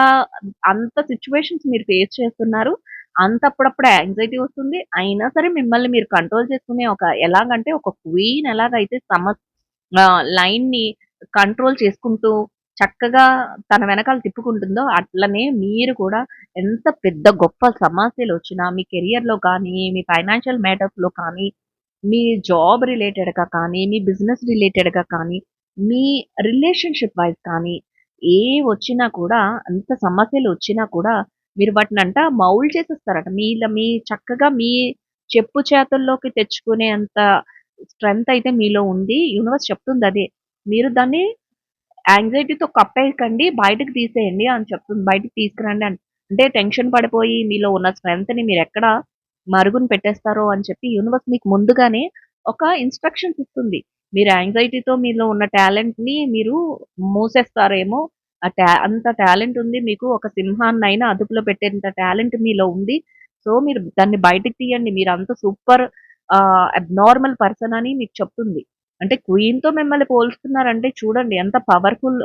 అంత సిట్యుయేషన్స్ మీరు ఫేస్ చేస్తున్నారు. అంత అప్పుడప్పుడు యాంగ్జైటీ వస్తుంది. అయినా సరే మిమ్మల్ని మీరు కంట్రోల్ చేసుకునే ఎలాగంటే ఒక క్వీన్ ఎలాగైతే లైన్‌ని కంట్రోల్ చేసుకుంటూ చక్కగా తన వెనకాల తిప్పుకుంటుందో అట్లనే మీరు కూడా ఎంత పెద్ద గొప్ప సమస్యలొచ్చినా మీ కెరియర్‌లో కానీ, మీ ఫైనాన్షియల్ మ్యాటర్స్‌లో కానీ, మీ జాబ్ రిలేటెడ్‌గా కానీ, మీ బిజినెస్ రిలేటెడ్‌గా కానీ, మీ రిలేషన్‌షిప్ వైస్ కానీ, ఏవొచ్చినా కూడా అంత సమస్యలొచ్చినా కూడా మీరు వాటినంట మౌల్డ్ చేసేస్తారట. మీ చక్కగా మీ చెప్పు చేతల్లోకి తెచ్చుకునేంత స్ట్రెంత్ అయితే మీలో ఉంది. యూనివర్స్ చెప్తుందదే. మీరు దాన్ని యాంగ్జైటీతో కప్పేయకండి. బయటకి తీసేయండి అని చెప్తుంది. బయటికి తీసుకురండి అని. అంటే టెన్షన్ పడిపోయి మీలో ఉన్న స్ట్రెంగ్త్‌ని మీరెక్కడ మరుగున పెట్టేస్తారో అని చెప్పి యూనివర్స్ మీకు ముందుగానే ఒక ఇన్‌స్ట్రక్షన్స్ ఇస్తుంది. మీరు యాంగ్జైటీతో మీలో ఉన్న టాలెంట్‌ని మీరు మూసేస్తారేమో, అంత టాలెంట్ ఉంది మీకు. ఒక సింహాన్నయినా అదుపులో పెట్టేంత టాలెంట్ మీలో ఉంది. సో, మీరు దాన్ని బయటికి తీయండి. మీరంత సూపర్ అబ్నార్మల్ పర్సన్ అని మీకు చెప్తుంది. అంటే క్వీన్‌తో మిమ్మల్ని పోల్స్తున్నారంటే చూడండి ఎంత పవర్‌ఫుల్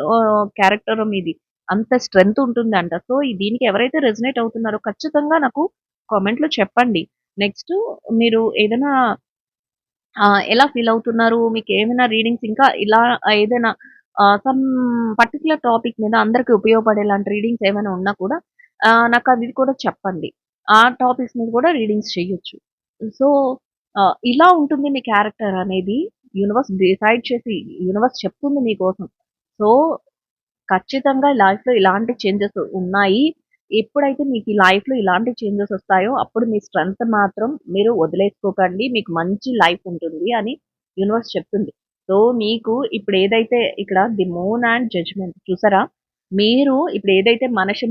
క్యారెక్టరో మీది. అంత స్ట్రెంగ్త్ ఉంటుందంట. సో, దీనికి ఎవరైతే రెజొనేట్ అవుతున్నారో ఖచ్చితంగా నాకు కామెంట్‌లో చెప్పండి. నెక్స్టు మీరు ఏదైనా ఎలా ఫీల్ అవుతున్నారు? మీకేమైనా రీడింగ్స్ ఇంకా ఇలా ఏదైనా సమ్ పర్టిక్యులర్ టాపిక్ మీద అందరికి ఉపయోగపడేలాంటి రీడింగ్స్ ఏమైనా ఉన్నా కూడా నాకవి కూడా చెప్పండి. ఆ టాపిక్స్ మీద కూడా రీడింగ్స్ చెయ్యొచ్చు. సో, ఇలా ఉంటుంది మీ క్యారెక్టర్ అనేది యూనివర్స్ డిసైడ్ చేసి యూనివర్స్ చెప్తుంది మీకోసం. సో, ఖచ్చితంగా లైఫ్‌లో ఇలాంటి చేంజెస్ ఉన్నాయి. ఎప్పుడైతే మీకు ఈ లైఫ్‌లో ఇలాంటి చేంజెస్ ఒస్తాయో, అప్పుడు మీ స్ట్రెంగ్త్ మాత్రం మీరు వదిలేసుకోకండి. మీకు మంచి లైఫ్ ఉంటుంది అని యూనివర్స్ చెప్తుంది. సో, మీకు ఇప్పుడు ఏదైతే ఇక్కడ ది మూన్ అండ్ జడ్జ్‌మెంట్ చూసారా? మీరు ఇప్పుడు ఏదైతే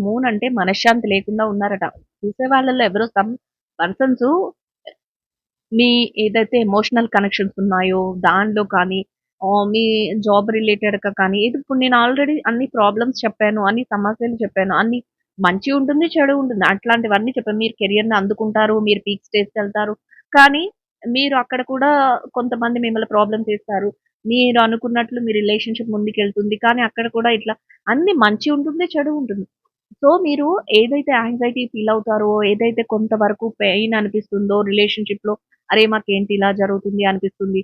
మూన్ అంటే మనశ్శాంతి లేకుండా ఉన్నారట. చూసే వాళ్ళలో ఎవరో సమ్ పర్సన్సు మీ ఏదైతే ఎమోషనల్ కనెక్షన్స్ ఉన్నాయో దానిలో కానీ, మీ జాబ్ రిలేటెడ్‌గా కానీ, ఇది ఇప్పుడు నేను ఆల్రెడీ అన్ని ప్రాబ్లమ్స్ చెప్పాను, అన్ని సమస్యలు చెప్పాను, అన్ని మంచి ఉంటుంది, చెడు ఉంటుంది. అట్లాంటివన్నీ చెప్పాను. మీరు కెరియర్‌ని అందుకుంటారు, మీరు పీక్ స్టేజ్‌కెళ్తారు. కానీ మీరు అక్కడ కూడా కొంతమంది మిమ్మల్ని ప్రాబ్లమ్ చేస్తారు. మీరు అనుకున్నట్లు మీ రిలేషన్‌షిప్ ముందుకెళ్తుంది. కానీ అక్కడ కూడా ఇట్లా అన్ని మంచి ఉంటుంది, చెడు ఉంటుంది. సో, మీరు ఏదైతే యాంగ్జైటీ ఫీల్ అవుతారో, ఏదైతే కొంతవరకు పెయిన్ అనిపిస్తుందో రిలేషన్‌షిప్‌లో అరే! మాకేంటి ఇలా జరుగుతుంది అనిపిస్తుంది.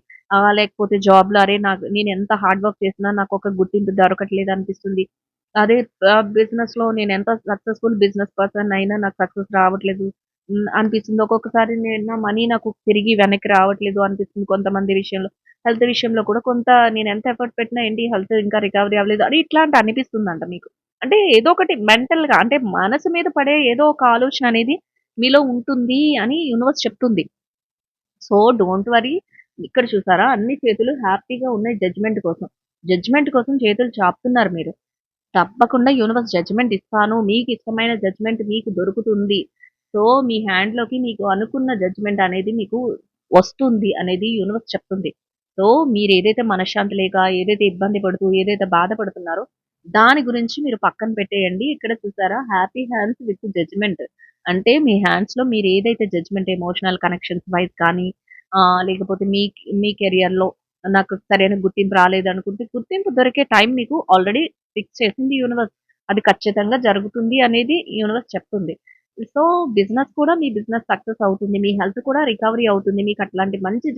లేకపోతే జాబ్‌లో అరే! నేనెంత హార్డ్ వర్క్ చేసినా నాకొక గుర్తింపు దొరకట్లేదు అనిపిస్తుంది. అదే బిజినెస్‌లో నేనెంత సక్సెస్‌ఫుల్ బిజినెస్ పర్సన్ అయినా నాకు సక్సెస్ రావట్లేదు అనిపిస్తుంది. ఒక్కొక్కసారి నా మనీ నాకు తిరిగి వెనక్కి రావట్లేదు అనిపిస్తుంది కొంతమంది విషయంలో. హెల్త్ విషయంలో కూడా నేనెంత ఎఫర్ట్ పెట్టినా ఏంటి హెల్త్ ఇంకా రికవరీ అవ్వలేదు అని ఇట్లాంటి అనిపిస్తుందంట మీకు. అంటే ఏదో ఒకటి మెంటల్‌గా అంటే మనసు మీద పడే ఏదో ఒక ఆలోచన అనేది మీలో ఉంటుంది అని యూనివర్స్ చెప్తుంది. So, don't worry. ఇక్కడ చూసారా అన్ని చేతులు హ్యాపీగా ఉన్నాయి జడ్జ్‌మెంట్ కోసం. జడ్జ్‌మెంట్ కోసం చేతులు చాపుతున్నారు మీరు. తప్పకుండా యూనివర్స్ జడ్జ్‌మెంట్ ఇస్తాను. మీకిష్టమైన జడ్జ్‌మెంట్ మీకు దొరుకుతుంది. సో, మీ హ్యాండ్‌లోకి మీకు అనుకున్న జడ్జ్‌మెంట్ అనేది మీకు వస్తుంది అనేది యూనివర్స్ చెప్తుంది. సో, మీరేదైతే మనశ్శాంతి లేక, ఏదైతే ఇబ్బంది పడుతూ, ఏదైతే బాధపడుతున్నారో, దాని గురించి మీరు పక్కన పెట్టేయండి. ఇక్కడ చూసారా హ్యాపీ హ్యాండ్స్ విత్ జడ్జ్‌మెంట్. అంటే మీ హ్యాండ్స్‌లో మీరేదైతే జడ్జ్‌మెంట్ ఎమోషనల్ కనెక్షన్స్ వైస్ కానీ, లేకపోతే మీ కెరియర్‌లో నాకు సరైన గుర్తింపు రాలేదనుకుంటే, గుర్తింపు దొరికే టైం మీకు ఆల్రెడీ ఫిక్స్ చేసింది యూనివర్స్. అది ఖచ్చితంగా జరుగుతుంది అనేది యూనివర్స్ చెప్తుంది. సో, బిజినెస్ కూడా మీ బిజినెస్ సక్సెస్ అవుతుంది. మీ హెల్త్ కూడా రికవరీ అవుతుంది. మీకట్లాంటి మంచి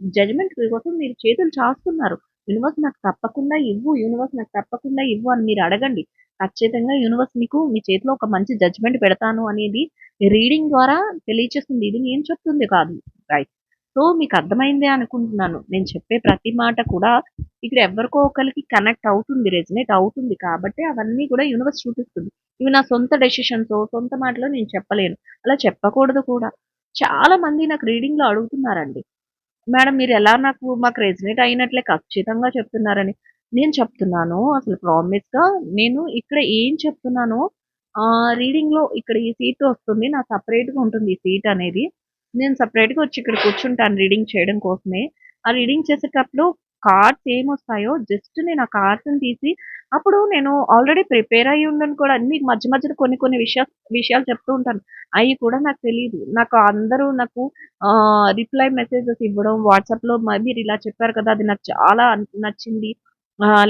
జడ్జ్‌మెంట్ కోసం మీరు చేతులు చాస్తున్నారు. యూనివర్స్ నాకు తప్పకుండా ఇవ్వు, యూనివర్స్ నాకు తప్పకుండా ఇవ్వు అని మీరు అడగండి. ఖచ్చితంగా యూనివర్స్ మీకు మీ చేతిలో ఒక మంచి జడ్జ్‌మెంట్ పెడతాను అనేది రీడింగ్ ద్వారా తెలియచేస్తుంది. ఇది నేను చెప్తుంది కాదు. రైట్. సో, మీకు అర్థమైందే అనుకుంటున్నాను. నేను చెప్పే ప్రతి మాట కూడా ఇక్కడ ఎవరికో ఒకళ్ళకి కనెక్ట్ అవుతుంది. రెజొనేట్ అవుతుంది. కాబట్టి అవన్నీ కూడా యూనివర్స్ చూపిస్తుంది. ఇవి నా సొంత డెసిషన్సో, సొంత మాటలో నేను చెప్పలేను. అలా చెప్పకూడదు కూడా. చాలా మంది నాకు రీడింగ్‌లో అడుగుతున్నారండి. మేడం మీరెలా మాకు రెజొనేట్ అయినట్లే ఖచ్చితంగా చెప్తున్నారని. నేను చెప్తున్నాను అసలు ప్రామిస్‌గా నేను ఇక్కడ ఏం చెప్తున్నానో రీడింగ్‌లో ఇక్కడ ఈ సీట్ వస్తుంది. నాకు సెపరేట్‌గా ఉంటుంది ఈ సీట్ అనేది. నేను సెపరేట్‌గా వచ్చి ఇక్కడ కూర్చుంటాను రీడింగ్ చేయడం కోసమే. ఆ రీడింగ్ చేసేటప్పుడు కార్డ్స్ ఏమొస్తాయో జస్ట్ నేను ఆ కార్డ్స్‌ని తీసి అప్పుడు నేను ఆల్రెడీ ప్రిపేర్ అయ్యి ఉండను కూడా. మీకు మధ్య మధ్యలో కొన్ని కొన్ని విషయాలు చెప్తూ ఉంటాను. అయి కూడా నాకు తెలీదు. నాకు అందరూ నాకు రిప్లై మెసేజెస్ ఇవ్వడం వాట్సాప్‌లో మీరిలా చెప్పారు కదా! అది నాకు చాలా నచ్చింది.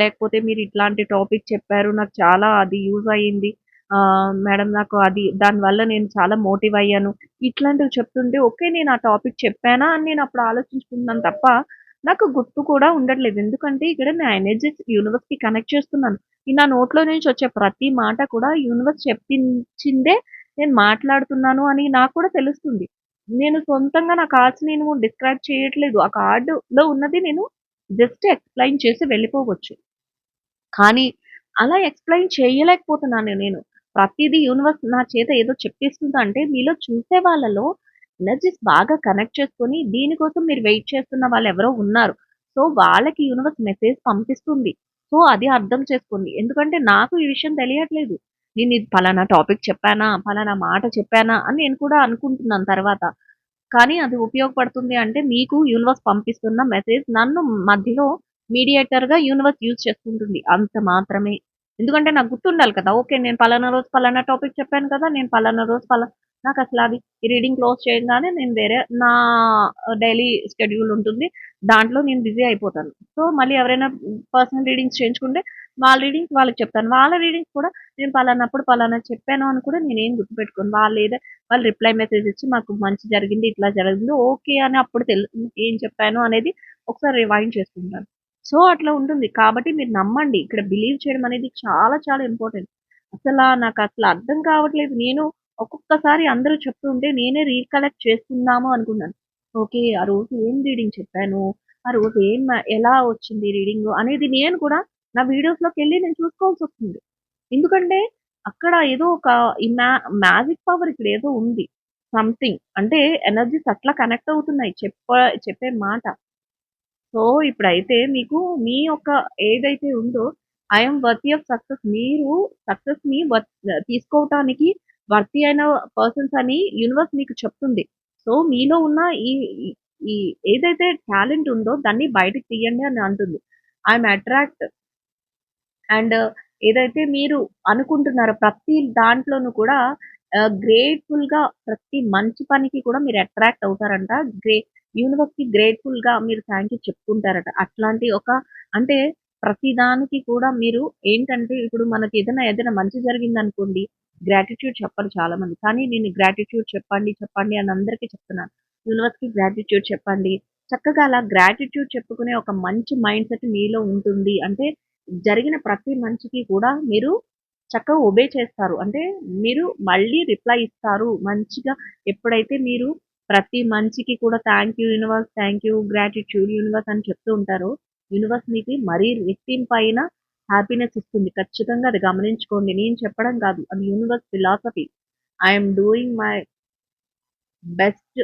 లేకపోతే మీరు ఇట్లాంటి టాపిక్ చెప్పారు. నాకు చాలా అది యూజ్ అయ్యింది. మేడం నాకు దానివల్ల నేను చాలా మోటివ్ అయ్యాను. ఇట్లాంటివి చెప్తుంటే ఓకే. నేను ఆ టాపిక్ చెప్పానా అని నేను అప్పుడు ఆలోచించుకుంటున్నాను తప్ప, నాకు గుర్తు కూడా ఉండట్లేదు. ఎందుకంటే ఇక్కడ నా ఎనర్జీస్ యూనివర్స్‌కి కనెక్ట్ చేస్తున్నాను. ఈ నా నోట్లో నుంచి వచ్చే ప్రతి మాట కూడా యూనివర్స్ చెప్పించిందే నేను మాట్లాడుతున్నాను అని నాకు కూడా తెలుస్తుంది. నేను సొంతంగా నా కార్డ్స్ నేను డిస్క్రైబ్ చేయట్లేదు. ఆ కార్డ్‌లో ఉన్నది నేను జస్ట్ ఎక్స్‌ప్లెయిన్ చేసి వెళ్ళిపోవచ్చు. కానీ అలా ఎక్స్‌ప్లెయిన్ చేయలేకపోతున్నాను నేను. ప్రతీదీ యూనివర్స్ నా చేత ఏదో చెప్పిస్తుందంటే మీలో చూసే వాళ్ళలో ఎనర్జీస్ బాగా కనెక్ట్ చేసుకొని దీనికోసం మీరు వెయిట్ చేస్తున్న వాళ్ళెవరో ఉన్నారు. సో, వాళ్ళకి యూనివర్స్ మెసేజ్ పంపిస్తుంది. సో, అది అర్థం చేసుకోండి. ఎందుకంటే నాకు ఈ విషయం తెలియట్లేదు. నేను ఇది పలానా టాపిక్ చెప్పానా? పలానా మాట చెప్పానా? అని నేను కూడా అనుకుంటున్నాను తర్వాత. కానీ అది ఉపయోగపడుతుంది అంటే మీకు యూనివర్స్ పంపిస్తున్న మెసేజ్ నన్ను మధ్యలో మీడియేటర్‌గా యూనివర్స్ యూజ్ చేసుకుంటుంది. అంత మాత్రమే. ఎందుకంటే నాకు గుర్తుండాలి కదా! ఓకే. నేను పలానా రోజు పలానా టాపిక్ చెప్పాను కదా! నేను పలానా రోజు నాకసల అది ఈ రీడింగ్ క్లోజ్ చేయంగానే నేను వేరే నా డైలీ షెడ్యూల్ ఉంటుంది. దాంట్లో నేను బిజీ అయిపోతాను. సో, మళ్ళీ ఎవరైనా పర్సనల్ రీడింగ్స్ చేయించుకుంటే వాళ్ళ రీడింగ్స్ వాళ్ళకి చెప్తాను. వాళ్ళ రీడింగ్స్ కూడా నేను పలానప్పుడు పలానా చెప్పాను అని కూడా నేనేం గుర్తుపెట్టుకోను. వాళ్ళు రిప్లై మెసేజ్ ఇచ్చి మాకు మంచి జరిగింది, ఇట్లా జరిగింది. ఓకే అని అప్పుడు ఏం చెప్పాను అనేది ఒకసారి రివైండ్ చేసుకుంటాను. సో, అట్లా ఉంటుంది. కాబట్టి మీరు నమ్మండి. ఇక్కడ బిలీవ్ చేయడం అనేది చాలా చాలా ఇంపార్టెంట్. నాకసల అర్థం కావట్లేదు. నేను ఒక్కొక్కసారి అందరూ చెప్తుంటే నేనే రీకలెక్ట్ చేసుకుందాము అనుకున్నాను. ఓకే. ఆ రోజు ఏం రీడింగ్ చెప్పాను? ఆ రోజు ఎలా వచ్చింది రీడింగు అనేది నేను కూడా నా వీడియోస్‌లోకెళ్ళి నేను చూసుకోవాల్సొస్తుంది. ఎందుకంటే అక్కడ ఏదో ఒక ఈ మ్యాజిక్ పవర్ ఇక్కడేదో ఉంది. సంథింగ్ అంటే ఎనర్జీస్ అట్లా కనెక్ట్ అవుతున్నాయి. చెప్పే మాట. సో, ఇప్పుడైతే మీకు మీ యొక్క ఏదైతే ఉందో I am worthy of success. మీరు సక్సెస్‌ని తీసుకోవటానికి వర్తీ అయిన పర్సన్స్ అని యూనివర్స్ మీకు చెప్తుంది. సో, మీలో ఉన్న ఈ ఈ ఈ ఏదైతే టాలెంట్ ఉందో దాన్ని బయటకి తీయండి అని అంటుంది. ఐ యామ్ అట్రాక్ట్ అండ్ ఏదైతే మీరు అనుకుంటున్నారో ప్రతి దాంట్లోనూ కూడా గ్రేట్‌ఫుల్‌గా ప్రతి మంచి పనికి కూడా మీరు అట్రాక్ట్ అవుతారంట. గ్రే యూనివర్స్‌కి గ్రేట్‌ఫుల్‌గా మీరు థాంక్ యూ చెప్పుకుంటారట. అట్లాంటి ఒక అంటే ప్రతి దానికి కూడా మీరు ఏంటంటే ఇప్పుడు మనకి ఏదైనా మంచి జరిగిందనుకోండి, గ్రాటిట్యూడ్ చెప్పరు చాలామంది. కానీ నేను గ్రాటిట్యూడ్ చెప్పండి, చెప్పండి అని అందరికీ చెప్తున్నాను. యూనివర్స్‌కి గ్రాటిట్యూడ్ చెప్పండి. చక్కగా అలా గ్రాటిట్యూడ్ చెప్పుకునే ఒక మంచి మైండ్‌సెట్ మీలో ఉంటుంది. అంటే జరిగిన ప్రతి మంచికి కూడా మీరు చక్కగా ఒబే చేస్తారు. అంటే మీరు మళ్ళీ రిప్లై ఇస్తారు. మంచిగా ఎప్పుడైతే మీరు ప్రతి మంచికి కూడా thank you universe, thank you gratitude universe అని చెప్తూ ఉంటారో, యూనివర్స్ మీకు మరీ రెట్టింపైన హ్యాపీనెస్ ఇస్తుంది. ఖచ్చితంగా అది గమనించుకోండి. నేను చెప్పడం కాదు. అది universe philosophy. I am doing my best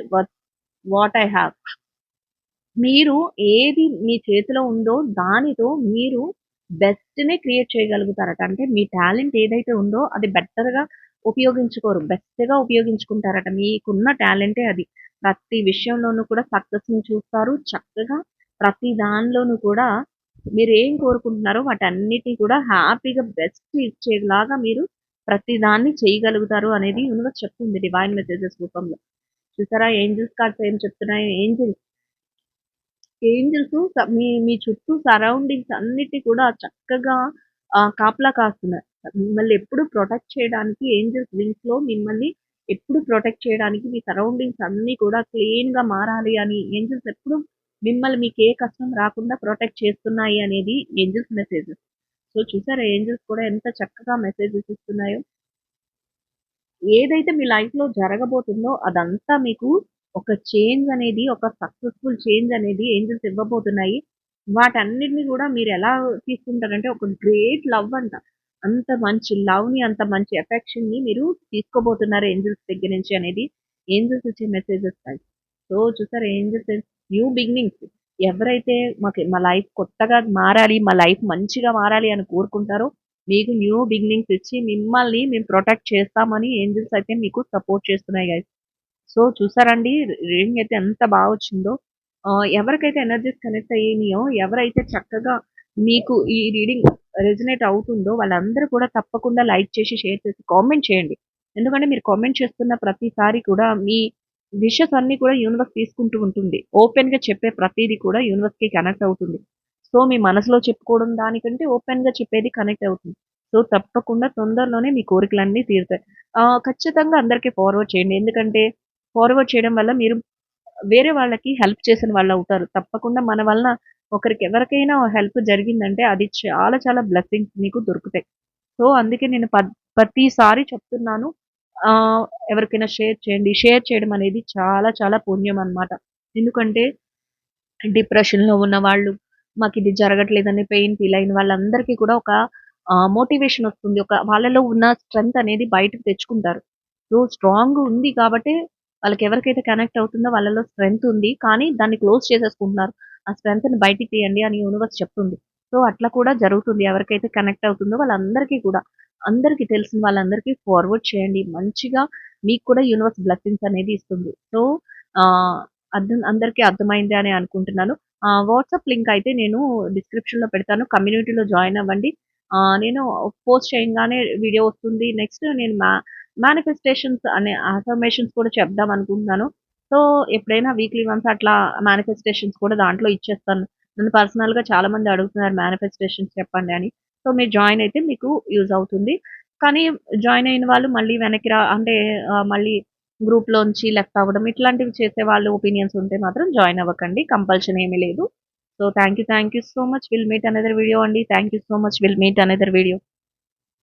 what I have. మీరు ఏది మీ చేతిలో ఉందో దానితో మీరు బెస్ట్‌నే క్రియేట్ చేయగలుగుతారట. అంటే మీ టాలెంట్ ఏదైతే ఉందో అది బెటర్‌గా ఉపయోగించుకోరు. బెస్ట్‌గా ఉపయోగించుకుంటారట. మీకున్న టాలెంటే అది. ప్రతి విషయంలోనూ కూడా సక్సెస్‌ని చూస్తారు. చక్కగా ప్రతి దానిలోనూ కూడా మీరేం కోరుకుంటున్నారో వాటన్నిటిని కూడా హ్యాపీగా బెస్ట్ ఇచ్చేలాగా మీరు ప్రతి దాన్ని చేయగలుగుతారు అనేది యూనివర్స్ చెప్తుంది డివైన్ మెసేజెస్ రూపంలో. చూసారా ఏంజెల్స్ కార్డ్స్ ఏం చెప్తున్నాయి? ఏంజెల్స్ మీ మీ చుట్టూ సరౌండింగ్స్ అన్నిటి కూడా చక్కగా కాపలా కాస్తున్నాయి. మిమ్మల్ని ఎప్పుడు ప్రొటెక్ట్ చేయడానికి ఏంజెల్స్ వింగ్స్‌లో మిమ్మల్ని ఎప్పుడు ప్రొటెక్ట్ చేయడానికి మీ సరౌండింగ్స్ అన్నీ కూడా క్లీన్‌గా మారాలి అని ఏంజెల్స్ ఎప్పుడు మిమ్మల్ని మీకు ఏ కష్టం రాకుండా ప్రొటెక్ట్ చేస్తున్నాయి అనేది ఏంజెల్స్ మెసేజెస్. సో, చూసారా ఏంజెల్స్ కూడా ఎంత చక్కగా మెసేజెస్ ఇస్తున్నాయో. ఏదైతే మీ లైఫ్‌లో జరగబోతుందో అదంతా మీకు ఒక చేంజ్ అనేది, ఒక సక్సెస్‌ఫుల్ చేంజ్ అనేది ఏంజెల్స్ ఇవ్వబోతున్నాయి. వాటన్నిటిని గూడా మీరెలా తీసుకుంటారంటే ఒక గ్రేట్ లవ్ అంట. అంత మంచి లవ్‌ని, అంత మంచి ఎఫెక్షన్‌ని మీరు తీసుకోబోతున్నారు ఏంజెల్స్ దగ్గర నుంచి అనేది ఏంజెల్స్ ఇచ్చే మెసేజెస్ కాదు. సో, చూసారా ఏంజెల్స్ న్యూ బిగినింగ్స్ ఎవరైతే మా లైఫ్ కొత్తగా మారాలి, మా లైఫ్ మంచిగా మారాలి అని కోరుకుంటారో మీకు న్యూ బిగినింగ్స్ ఇచ్చి మిమ్మల్ని మేము ప్రొటెక్ట్ చేస్తామని ఏంజెల్స్ అయితే మీకు సపోర్ట్ చేస్తున్నాయి గైస్. సో చూసారండి రీడింగ్ అయితే ఎంత బాగా వచ్చిందో. ఎవరికైతే ఎనర్జీస్ కనెక్ట్ అయ్యినాయో, ఎవరైతే చక్కగా మీకు ఈ రీడింగ్ రెజొనేట్ అవుతుందో వాళ్ళందరూ కూడా తప్పకుండా లైక్ చేసి, షేర్ చేసి, కామెంట్ చేయండి. ఎందుకంటే మీరు కామెంట్ చేస్తున్న ప్రతిసారి కూడా మీ విషెస్ అన్నీ కూడా యూనివర్స్ తీసుకుంటూ ఉంటుంది. ఓపెన్‌గా చెప్పే ప్రతీది కూడా యూనివర్స్‌కి కనెక్ట్ అవుతుంది. సో, మీ మనసులో చెప్పుకోవడం దానికంటే ఓపెన్‌గా చెప్పేది కనెక్ట్ అవుతుంది. సో, తప్పకుండా తొందరలోనే మీ కోరికలన్నీ తీరుతాయి. ఖచ్చితంగా అందరికి ఫార్వర్డ్ చేయండి. ఎందుకంటే ఫార్వర్డ్ చేయడం వల్ల మీరు వేరే వాళ్ళకి హెల్ప్ చేసిన వాళ్ళవుతారు. తప్పకుండా మన వలన ఎవరికైనా హెల్ప్ జరిగిందంటే అది చాలా చాలా బ్లెస్సింగ్స్ మీకు దొరుకుతాయి. సో, అందుకే నేను ప్రతిసారి చెప్తున్నాను. ఆహ్, ఎవరికైనా షేర్ చేయండి. షేర్ చేయడం అనేది చాలా చాలా పుణ్యం అన్నమాట. ఎందుకంటే డిప్రెషన్‌లో ఉన్నవాళ్ళు, మాకిది జరగట్లేదని పెయిన్ ఫీల్ అయిన వాళ్ళందరికీ కూడా ఒక మోటివేషన్ వస్తుంది. వాళ్ళలో ఉన్న స్ట్రెంత్ అనేది బయటకి తెచ్చుకుంటారు. సో, స్ట్రాంగ్ ఉంది కాబట్టే వాళ్ళకెవరికైతే కనెక్ట్ అవుతుందో వాళ్ళలో స్ట్రెంత్ ఉంది. కానీ దాన్ని క్లోజ్ చేసేసుకుంటున్నారు. ఆ స్ట్రెంగ్త్‌ని బయటికి తీయండి అని యూనివర్స్ చెప్తుంది. సో, అట్లా కూడా జరుగుతుంది. ఎవరికైతే కనెక్ట్ అవుతుందో వాళ్ళందరికీ కూడా, అందరికి తెలిసిన వాళ్ళందరికీ ఫార్వర్డ్ చేయండి. మంచిగా మీకు కూడా యూనివర్స్ బ్లెస్సింగ్స్ అనేది ఇస్తుంది. సో, ఆహ్, అందరికీ అర్థమైంది అని అనుకుంటున్నాను. వాట్సాప్ లింక్ అయితే నేను డిస్క్రిప్షన్‌లో పెడతాను. కమ్యూనిటీలో జాయిన్ అవ్వండి. నేను పోస్ట్ చేయంగానే వీడియో వస్తుంది. నెక్స్ట్ నేను మేనిఫెస్టేషన్స్ అనే అఫర్మేషన్స్ కూడా చెప్దాం అనుకుంటున్నాను. సో, ఎప్పుడైనా వీక్లీ వన్స్ అట్లా మేనిఫెస్టేషన్స్ కూడా దాంట్లో ఇచ్చేస్తాను. నన్ను పర్సనల్‌గా చాలామంది అడుగుతున్నారు మేనిఫెస్టేషన్స్ చెప్పండి అని. సో, మీరు జాయిన్ అయితే మీకు యూజ్ అవుతుంది. కానీ జాయిన్ అయిన వాళ్ళు మళ్ళీ వెనక్కి అంటే మళ్ళీ గ్రూప్‌లోంచి లెఫ్ట్ అవ్వడం ఇట్లాంటివి చేసేవాళ్ళు ఒపీనియన్స్ ఉంటే మాత్రం జాయిన్ అవ్వకండి. కంపల్షన్ ఏమీ లేదు. So, thank you so much. Will meet another video అండి. Thank you so much. Will meet another video.